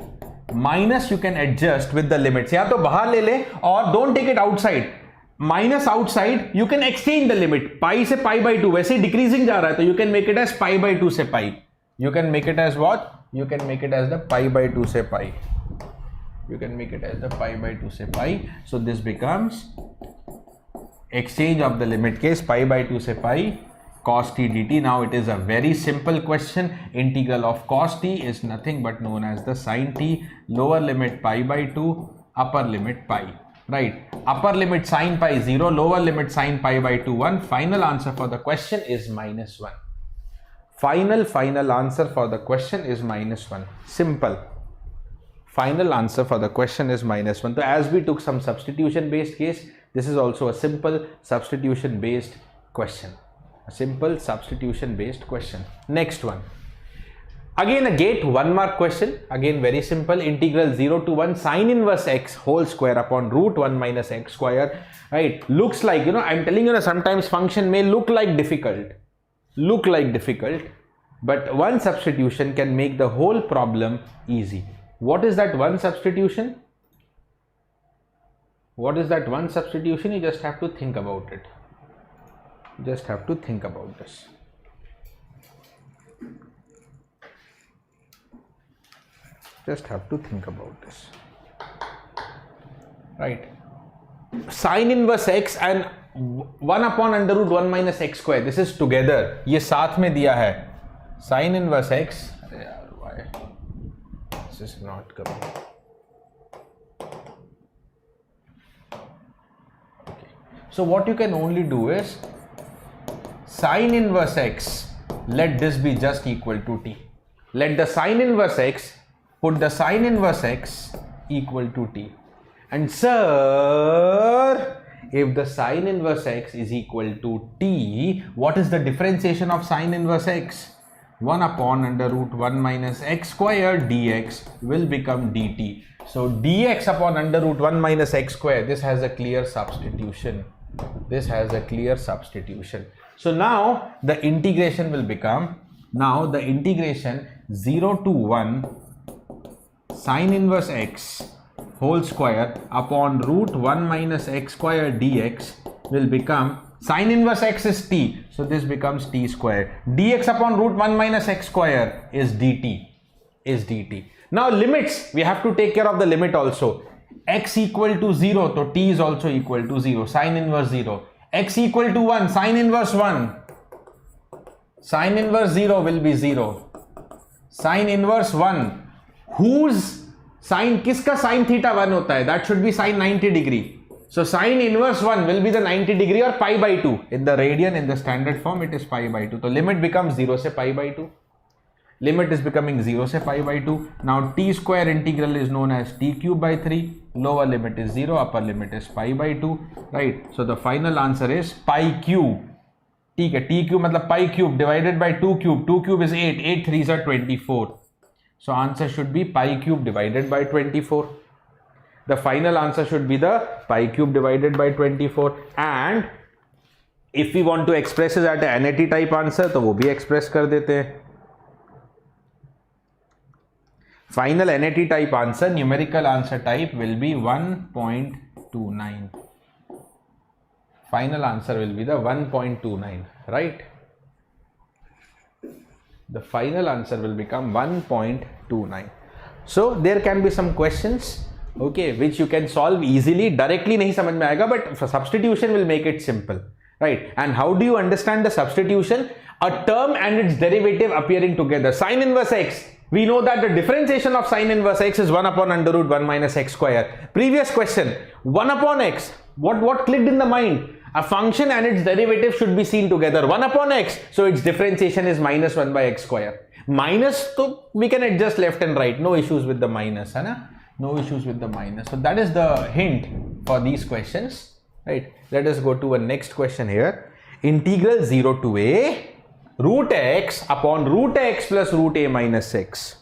Minus you can adjust with the limits, या तो बाहर ले ले, or don't take it outside. Minus outside you can exchange the limit, pi से pi by 2, वैसे decreasing जा रहा है, तो you can make it as pi by 2 से pi. You can make it as what? You can make it as the pi by 2 se pi. You can make it as the pi by 2 se pi. So this becomes exchange of the limit case, pi by 2 se pi cos t dt. Now it is a very simple question. Integral of cos t is nothing but known as the sin t. Lower limit pi by 2, upper limit pi. Right? Upper limit sin pi 0, lower limit sin pi by 2 1. Final answer for the question is minus 1. Final answer for the question is minus 1. Simple. Final answer for the question is minus 1. So as we took some substitution based case, this is also a simple substitution based question. A simple substitution based question. Next one. Again a gate 1 mark question, again very simple, integral 0 to 1 sine inverse x whole square upon root 1 minus x square, right? Looks like, I'm telling you, sometimes function may look like difficult, but one substitution can make the whole problem easy. What is that one substitution? You just have to think about it. Just have to think about this. Right? Sine inverse x and 1 upon under root 1 minus x square. This is together. ये साथ में दिया है. Sine inverse x. Why? This is not coming. Okay. So what you can only do is sine inverse x. Let this be just equal to t. Let the sine inverse x. Put the sine inverse x equal to t. And sir, if the sine inverse x is equal to t, what is the differentiation of sine inverse x? 1 upon under root 1 minus x square dx will become dt. So dx upon under root 1 minus x square, this has a clear substitution. So now the integration will become, 0 to 1 sine inverse x whole square upon root 1 minus x square dx will become, sine inverse x is t, so this becomes t square. Dx upon root 1 minus x square is dt. Now limits, we have to take care of the limit also. X equal to 0, so t is also equal to 0, sine inverse 0. X equal to 1, sine inverse 1. Sine inverse 0 will be 0. Sine inverse 1. Whose sine, किसका sine theta 1 होता है? That should be sine 90 degree. So sine inverse 1 will be the 90 degree or pi by 2. In the radian, in the standard form, it is pi by 2. So limit becomes 0 se pi by 2. Limit is becoming 0 se pi by 2. Now t square integral is known as t cube by 3. Lower limit is 0, upper limit is pi by 2. Right? So the final answer is pi cube. T cube मतलब pi cube divided by 2 cube. 2 cube is 8. 8 3s are 24. So answer should be pi cube divided by 24. The final answer should be the pi cube divided by 24. And if we want to express it at an NAT type answer, तो वो भी express कर देते हैं. Final NAT type answer, numerical answer type will be 1.29. Final answer will be the 1.29, right? The final answer will become 1.29. So there can be some questions, okay, which you can solve easily. Directly nahi samajh mein aayega, but for substitution will make it simple, right? And how do you understand the substitution? A term and its derivative appearing together. Sine inverse x. We know that the differentiation of sine inverse x is 1 upon under root 1 minus x square. Previous question, 1 upon x. What clicked in the mind? A function and its derivative should be seen together. 1 upon x, so its differentiation is minus 1 by x square. Minus, so we can adjust left and right. No issues with the minus, hai na? No issues with the minus. So that is the hint for these questions, right? Let us go to a next question here. Integral 0 to a root x upon root x plus root a minus x.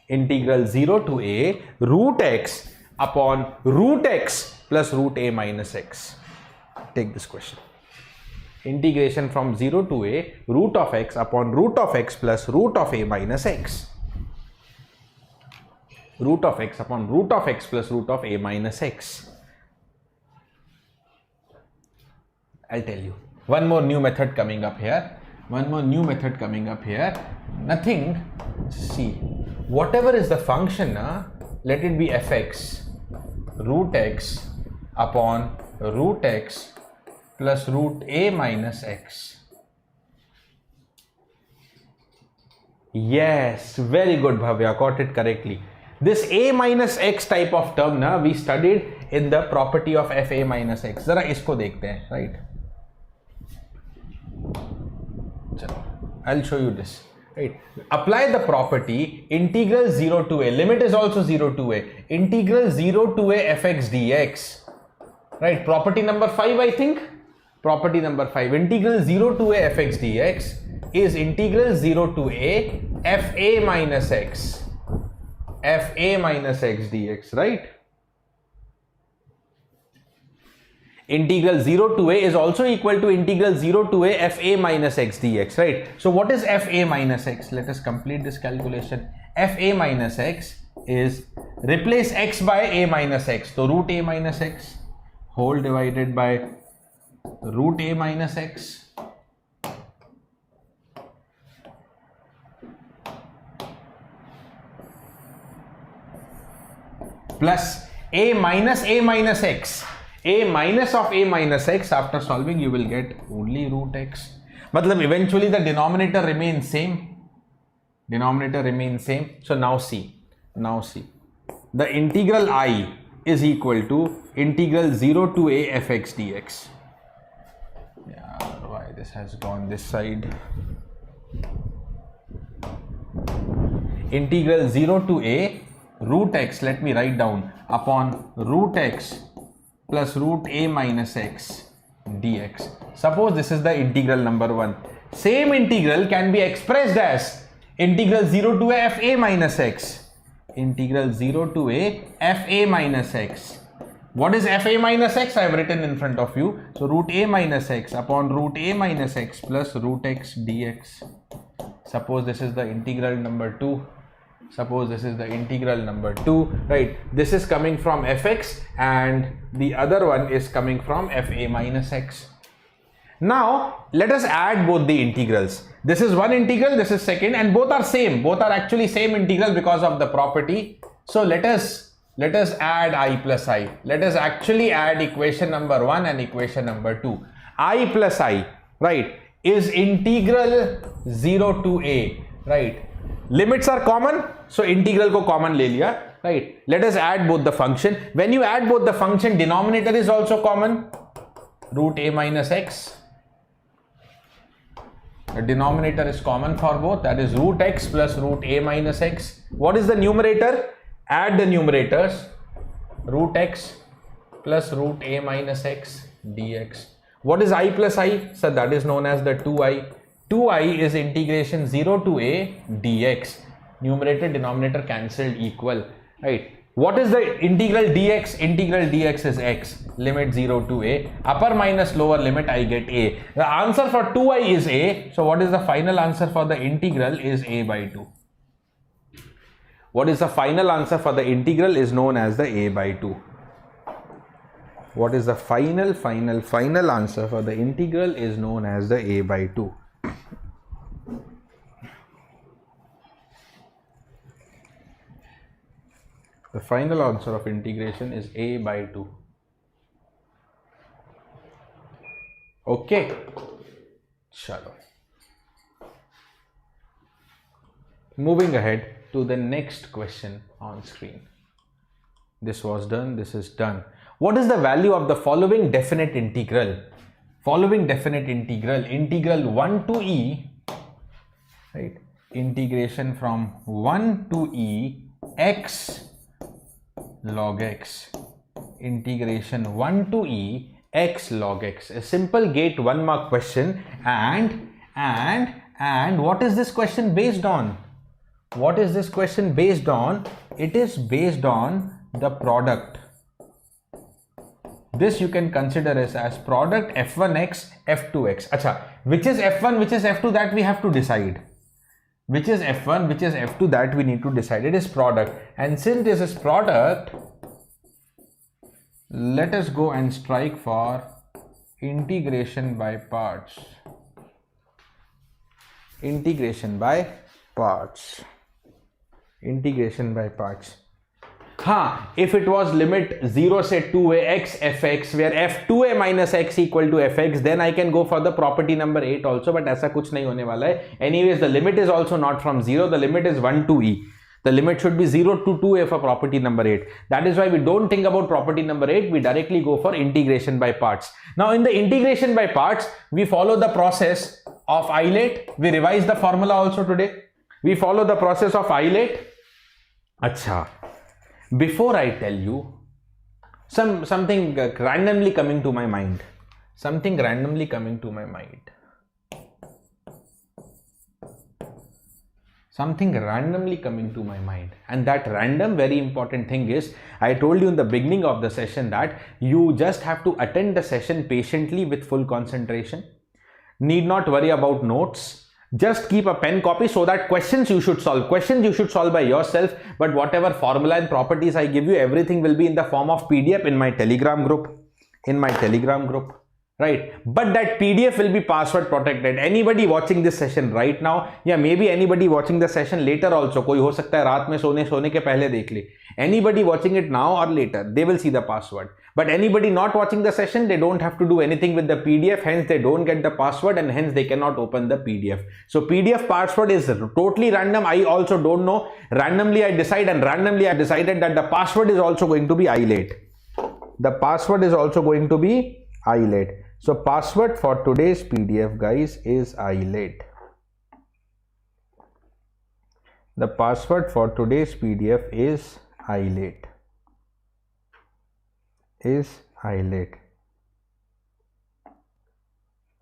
Integral 0 to a root x upon root x plus root a minus x. Take this question. Integration from 0 to a root of x upon root of x plus root of a minus x. Root of x upon root of x plus root of a minus x. I'll tell you. One more new method coming up here. Nothing. See, whatever is the function, let it be fx root x upon root x plus root a minus x. Yes, very good, Bhavya, got it correctly. This a minus x type of term we studied in the property of fa minus x. Zara isko dekhte hain, right? I'll show you this. Right. Apply the property integral 0 to a, limit is also 0 to a, integral 0 to a fx dx. Right, property number 5, I think. Property number 5, integral 0 to a fx dx is integral 0 to a fa minus x dx, right? Integral 0 to a is also equal to integral 0 to a fa minus x dx, right? So what is fa minus x? Let us complete this calculation. Fa minus x is, replace x by a minus x, so root a minus x whole divided by root a minus x plus a minus x. A minus of a minus x, after solving you will get only root x. Matlab eventually the denominator remains same. So now see. The integral I is equal to integral 0 to a fx dx. Yeah, why this has gone this side? Integral 0 to a root x, let me write down, upon root x plus root a minus x dx. Suppose this is the integral number 1. Same integral can be expressed as integral 0 to a fa minus x. Integral 0 to a fa minus x. What is fa minus x? I have written in front of you. So root a minus x upon root a minus x plus root x dx. Suppose this is the integral number 2. Right? This is coming from fx and the other one is coming from fa minus x. Now let us add both the integrals. This is one integral, this is second, and both are same. Both are actually same integral because of the property. So let us add I plus I. Let us actually add equation number 1 and equation number 2. I plus I, right, is integral 0 to a, right? Limits are common, so integral ko common le liya, right? Let us add both the function. When you add both the function, denominator is also common, root a minus x. The denominator is common for both, that is root x plus root a minus x. What is the numerator? Add the numerators, root x plus root a minus x dx. What is I plus I? So that is known as the 2i. 2i is integration 0 to a dx. Numerator, denominator cancelled, equal, right? What is the integral dx? Integral dx is x, limit 0 to a, upper minus lower limit, I get a. The answer for 2i is a. So what is the final answer for the integral is a by 2. What is the final answer for the integral is known as the a by 2. What is the final answer for the integral is known as the a by 2. The final answer of integration is a by 2. Okay. Chalo. Moving ahead to the next question on screen. This was done. This is done. What is the value of the following definite integral? Integral 1 to e, right? Integration from 1 to e x log x. Integration 1 to e x log x. A simple GATE 1 mark question. And what is this question based on? It is based on the product. This you can consider as product f1x, f2x. Acha, which is f1, which is f2, that we have to decide. Which is f1, which is f2, that we need to decide. It is product. And since this is product, let us go and strike for integration by parts. Integration by parts. If it was limit 0 say 2a x fx, where f2a minus x equal to fx, then I can go for the property number 8 also, but aisa kuch nahi hone wala hai. Anyways, the limit is also not from 0, the limit is 1 to e. The limit should be 0 to 2a for property number 8. That is why we don't think about property number 8, we directly go for integration by parts. Now in the integration by parts, we follow the process of isolate. We revise the formula also today. We follow the process of isolate. Acha. Before I tell you, something randomly coming to my mind. something randomly coming to my mind, and that random very important thing is, I told you in the beginning of the session that you just have to attend the session patiently with full concentration, need not worry about notes, just keep a pen copy, so that questions you should solve by yourself, but whatever formula and properties I give you, everything will be in the form of PDF in my Telegram group, right? But that PDF will be password protected. Anybody watching this session right now, yeah, maybe anybody watching the session later also, कोई हो सकता है रात में सोने के पहले देख ले, anybody watching it now or later, they will see the password. But anybody not watching the session, they don't have to do anything with the PDF, hence they don't get the password and hence they cannot open the PDF. So PDF password is totally random. I also don't know. Randomly I decided that the password is also going to be iLate. The password is also going to be iLate. So password for today's PDF, guys, is iLate. The password for today's PDF is iLate.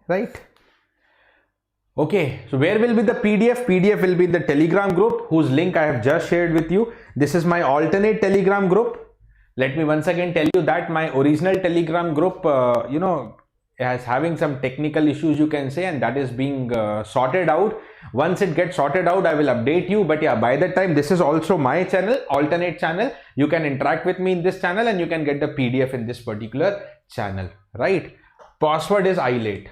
Right? Okay, so where will be the PDF? PDF will be in the Telegram group, whose link I have just shared with you. This is my alternate Telegram group. Let me once again tell you that my original Telegram group, is having some technical issues, you can say, and that is being sorted out. Once it gets sorted out, I will update you. But yeah, by that time, this is also my channel, alternate channel. You can interact with me in this channel and you can get the PDF in this particular channel, right? Password is iLate,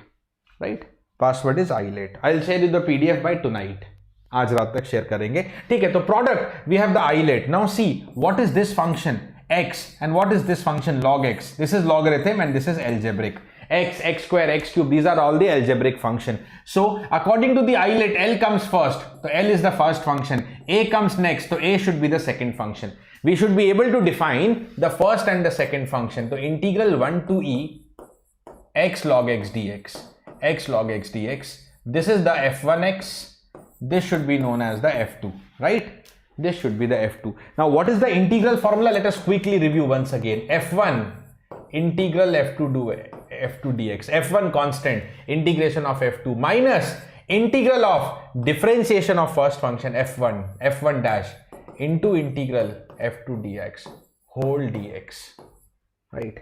right? Password is iLate. I'll share you the PDF by tonight. आज रात तक share करेंगे. ठीक है, तो product, we have the iLate. Now see, what is this function? X. And what is this function? Log X. This is logarithm and this is algebraic. X, X square, X cube, these are all the algebraic function. So according to the iLate, L comes first. So L is the first function. A comes next. So A should be the second function. We should be able to define the first and the second function. So integral 1 to E x log x dx. X log x dx. This is the f1x. This should be known as the f2, right? This should be the f2. Now what is the integral formula? Let us quickly review once again. f1 integral f2 dx. f1 constant, integration of f2, minus integral of differentiation of first function f1 dash into integral f2 dx whole dx, right?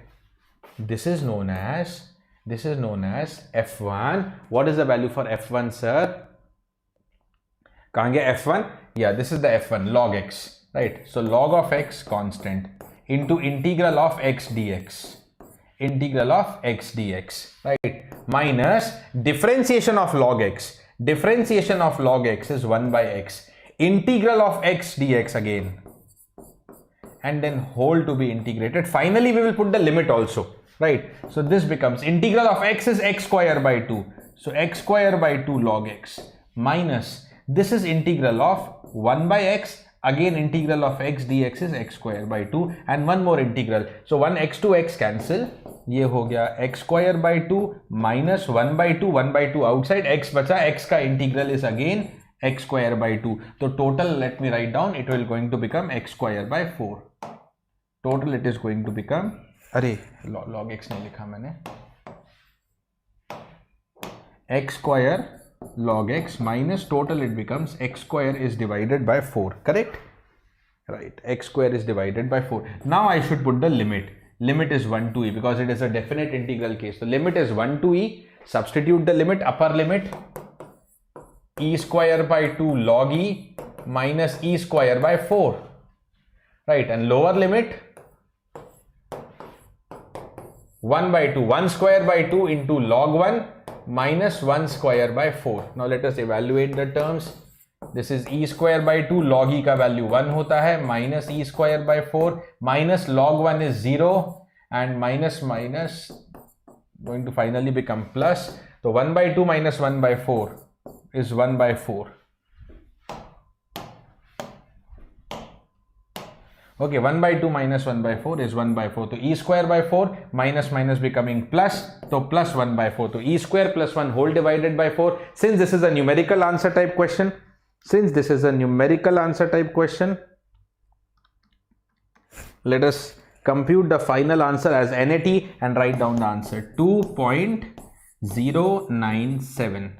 This is known as f1. What is the value for f1, sir? Kahan gaya f1? Yeah, this is the f1, log x, right? So log of x constant into integral of x dx, right? Minus differentiation of log x. Differentiation of log x is 1 by x. Integral of x dx again. And then whole to be integrated. Finally, we will put the limit also, right? So this becomes integral of x is x square by 2. So x square by 2 log x minus this is integral of 1 by x. Again, integral of x dx is x square by 2 and one more integral. So 1 x to x cancel. ये हो गया x square by 2 minus 1 by 2 outside, x बचा, x का integral is again x square by 2. So total, let me write down, it will going to become x square by 4. Total it is going to become, अरे log x नहीं लिखा मैंने, x square log x minus total it becomes x square is divided by 4, correct? Right, x square is divided by 4. Now I should put the limit. Limit is 1 to e because it is a definite integral case. So limit is 1 to e. Substitute the limit, upper limit e square by 2 log e minus e square by 4, right? And lower limit 1 by 2, 1 square by 2 into log 1 minus 1 square by 4. Now let us evaluate the terms. This is e square by 2, log e का value 1 होता है, minus e square by 4 minus log 1 is 0 and minus going to finally become plus. So 1 by 2 minus 1 by 4 is 1 by 4. Okay, 1 by 2 minus 1 by 4 is 1 by 4. So e square by 4 minus becoming plus. So plus 1 by 4. So e square plus 1 whole divided by 4. Since this is a numerical answer type question, let us compute the final answer as NAT and write down the answer. 2.097.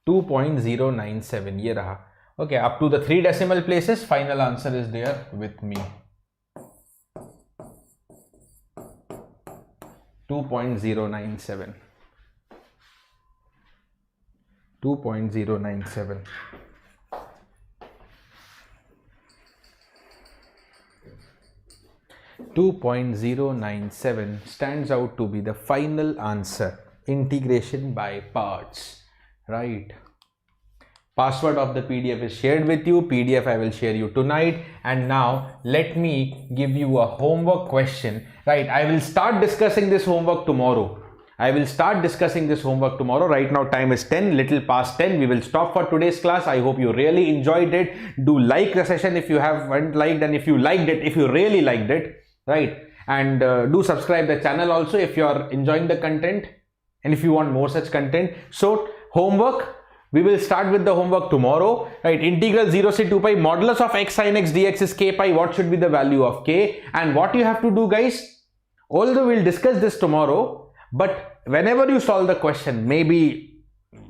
2.097 ये रहा. Okay, up to the 3 decimal places, final answer is there with me. 2.097. 2.097. .097 stands out to be the final answer. Integration by parts, right? Password of the PDF is shared with you. PDF I will share you tonight. And now let me give you a homework question, right? I will start discussing this homework tomorrow. Right now time is 10, little past 10. We will stop for today's class. I hope you really enjoyed it. Do like the session if you haven't liked, and if you liked it, if you really liked it, right? And do subscribe the channel also if you are enjoying the content and if you want more such content. So homework, we will start with the homework tomorrow, right? Integral 0 to 2 pi modulus of x sin x dx is k pi. What should be the value of k? And what you have to do, guys, although we'll discuss this tomorrow, but whenever you solve the question, maybe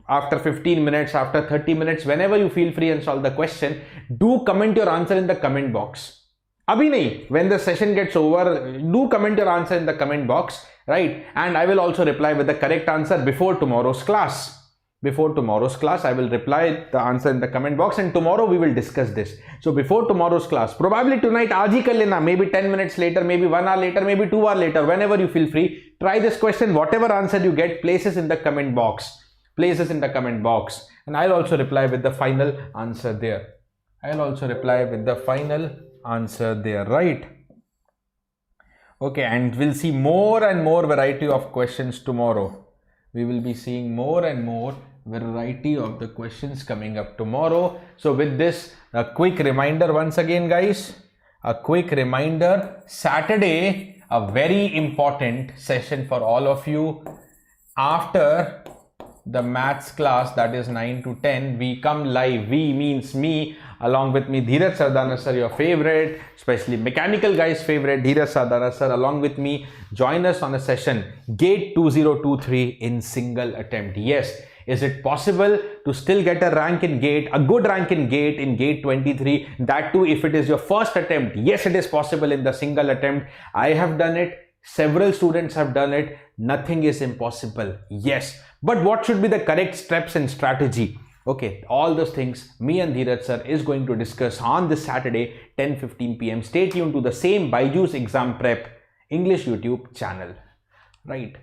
after 15 minutes, after 30 minutes, whenever you feel free and solve the question, do comment your answer in the comment box. Abhi nahi, when the session gets over, do comment your answer in the comment box, right? And I will also reply with the correct answer before tomorrow's class. I will reply the answer in the comment box, and tomorrow we will discuss this. So before tomorrow's class, probably tonight, aaj hi kar lena, maybe 10 minutes later, maybe 1 hour later, maybe 2 hours later, whenever you feel free, try this question. Whatever answer you get, places in the comment box. And I'll also reply with the final answer there. Right? Okay, and we'll see more and more variety of questions tomorrow. We will be seeing more and more variety of the questions coming up tomorrow. So with this, a quick reminder once again, guys, Saturday, a very important session for all of you. After the maths class, that is 9 to 10, we come live. We means me, along with me, Dheeraj Sardana sir, your favorite, especially mechanical guys favorite, Dheeraj Sardana sir, along with me, join us on a session, GATE 2023 in single attempt. Yes, is it possible to still get a rank in GATE, a good rank in GATE 23? That too, if it is your first attempt. Yes, it is possible in the single attempt. I have done it. Several students have done it. Nothing is impossible. Yes. But what should be the correct steps and strategy? Okay, all those things me and Dheeraj sir is going to discuss on this Saturday, 10:15 p.m. Stay tuned to the same BYJU'S Exam Prep English YouTube channel, right?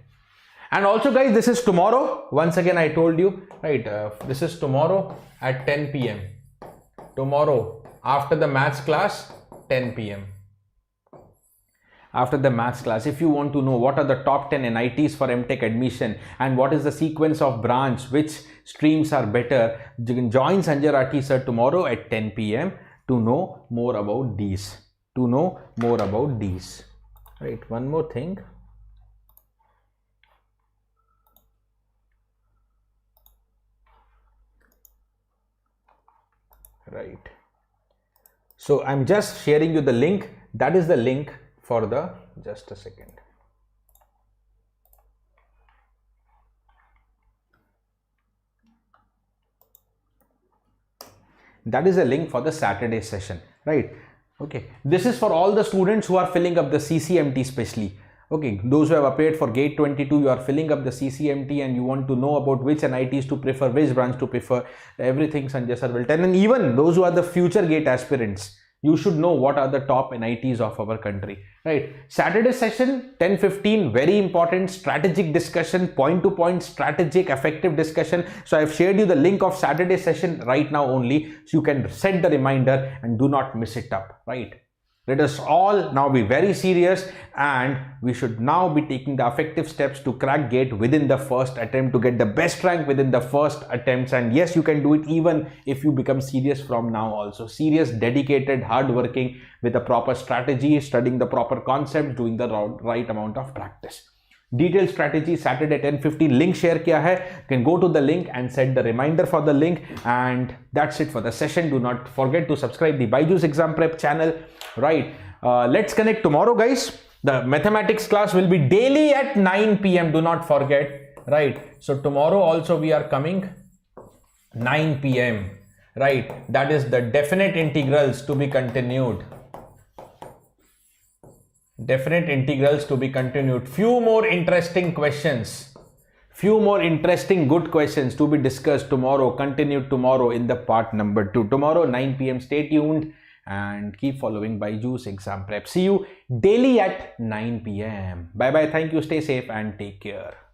And also, guys, this is tomorrow. Once again, I told you, right? This is tomorrow at 10 p.m. Tomorrow, after the maths class, 10 p.m. After the maths class, if you want to know what are the top 10 NITs for MTech admission and what is the sequence of branch, which streams are better, you can join Sanjay Rathi sir tomorrow at 10 p.m. to know more about these. Right, one more thing. Right. So I'm just sharing you the link. That is the link for the, just a second. That is a link for the Saturday session, right? Okay. This is for all the students who are filling up the CCMT especially. Okay, those who have appeared for GATE 22, you are filling up the CCMT and you want to know about which NITs to prefer, which branch to prefer, everything Sanjay sir will tell. And even those who are the future GATE aspirants, you should know what are the top NITs of our country, right? Saturday session, 10:15, very important strategic discussion, point-to-point strategic effective discussion. So I've shared you the link of Saturday session right now only, so you can set the reminder and do not miss it up, right? Let us all now be very serious, and we should now be taking the effective steps to crack GATE within the first attempt, to get the best rank within the first attempts. And yes, you can do it even if you become serious from now also. Serious, dedicated, hardworking, with a proper strategy, studying the proper concepts, doing the right amount of practice. Detailed strategy, Saturday 10:15, link share kiya hai. You can go to the link and set the reminder for the link. And that's it for the session. Do not forget to subscribe the BYJU'S Exam Prep channel, right? Let's connect tomorrow, guys. The mathematics class will be daily at 9 p.m. Do not forget, right? So tomorrow also we are coming 9 p.m. right? That is the definite integrals to be continued. Definite integrals to be continued. Few more interesting questions. Few more interesting good questions to be discussed tomorrow, continued tomorrow in the part number 2. Tomorrow 9 p.m. Stay tuned and keep following BYJU'S Exam Prep. See you daily at 9 p.m. Bye bye. Thank you. Stay safe and take care.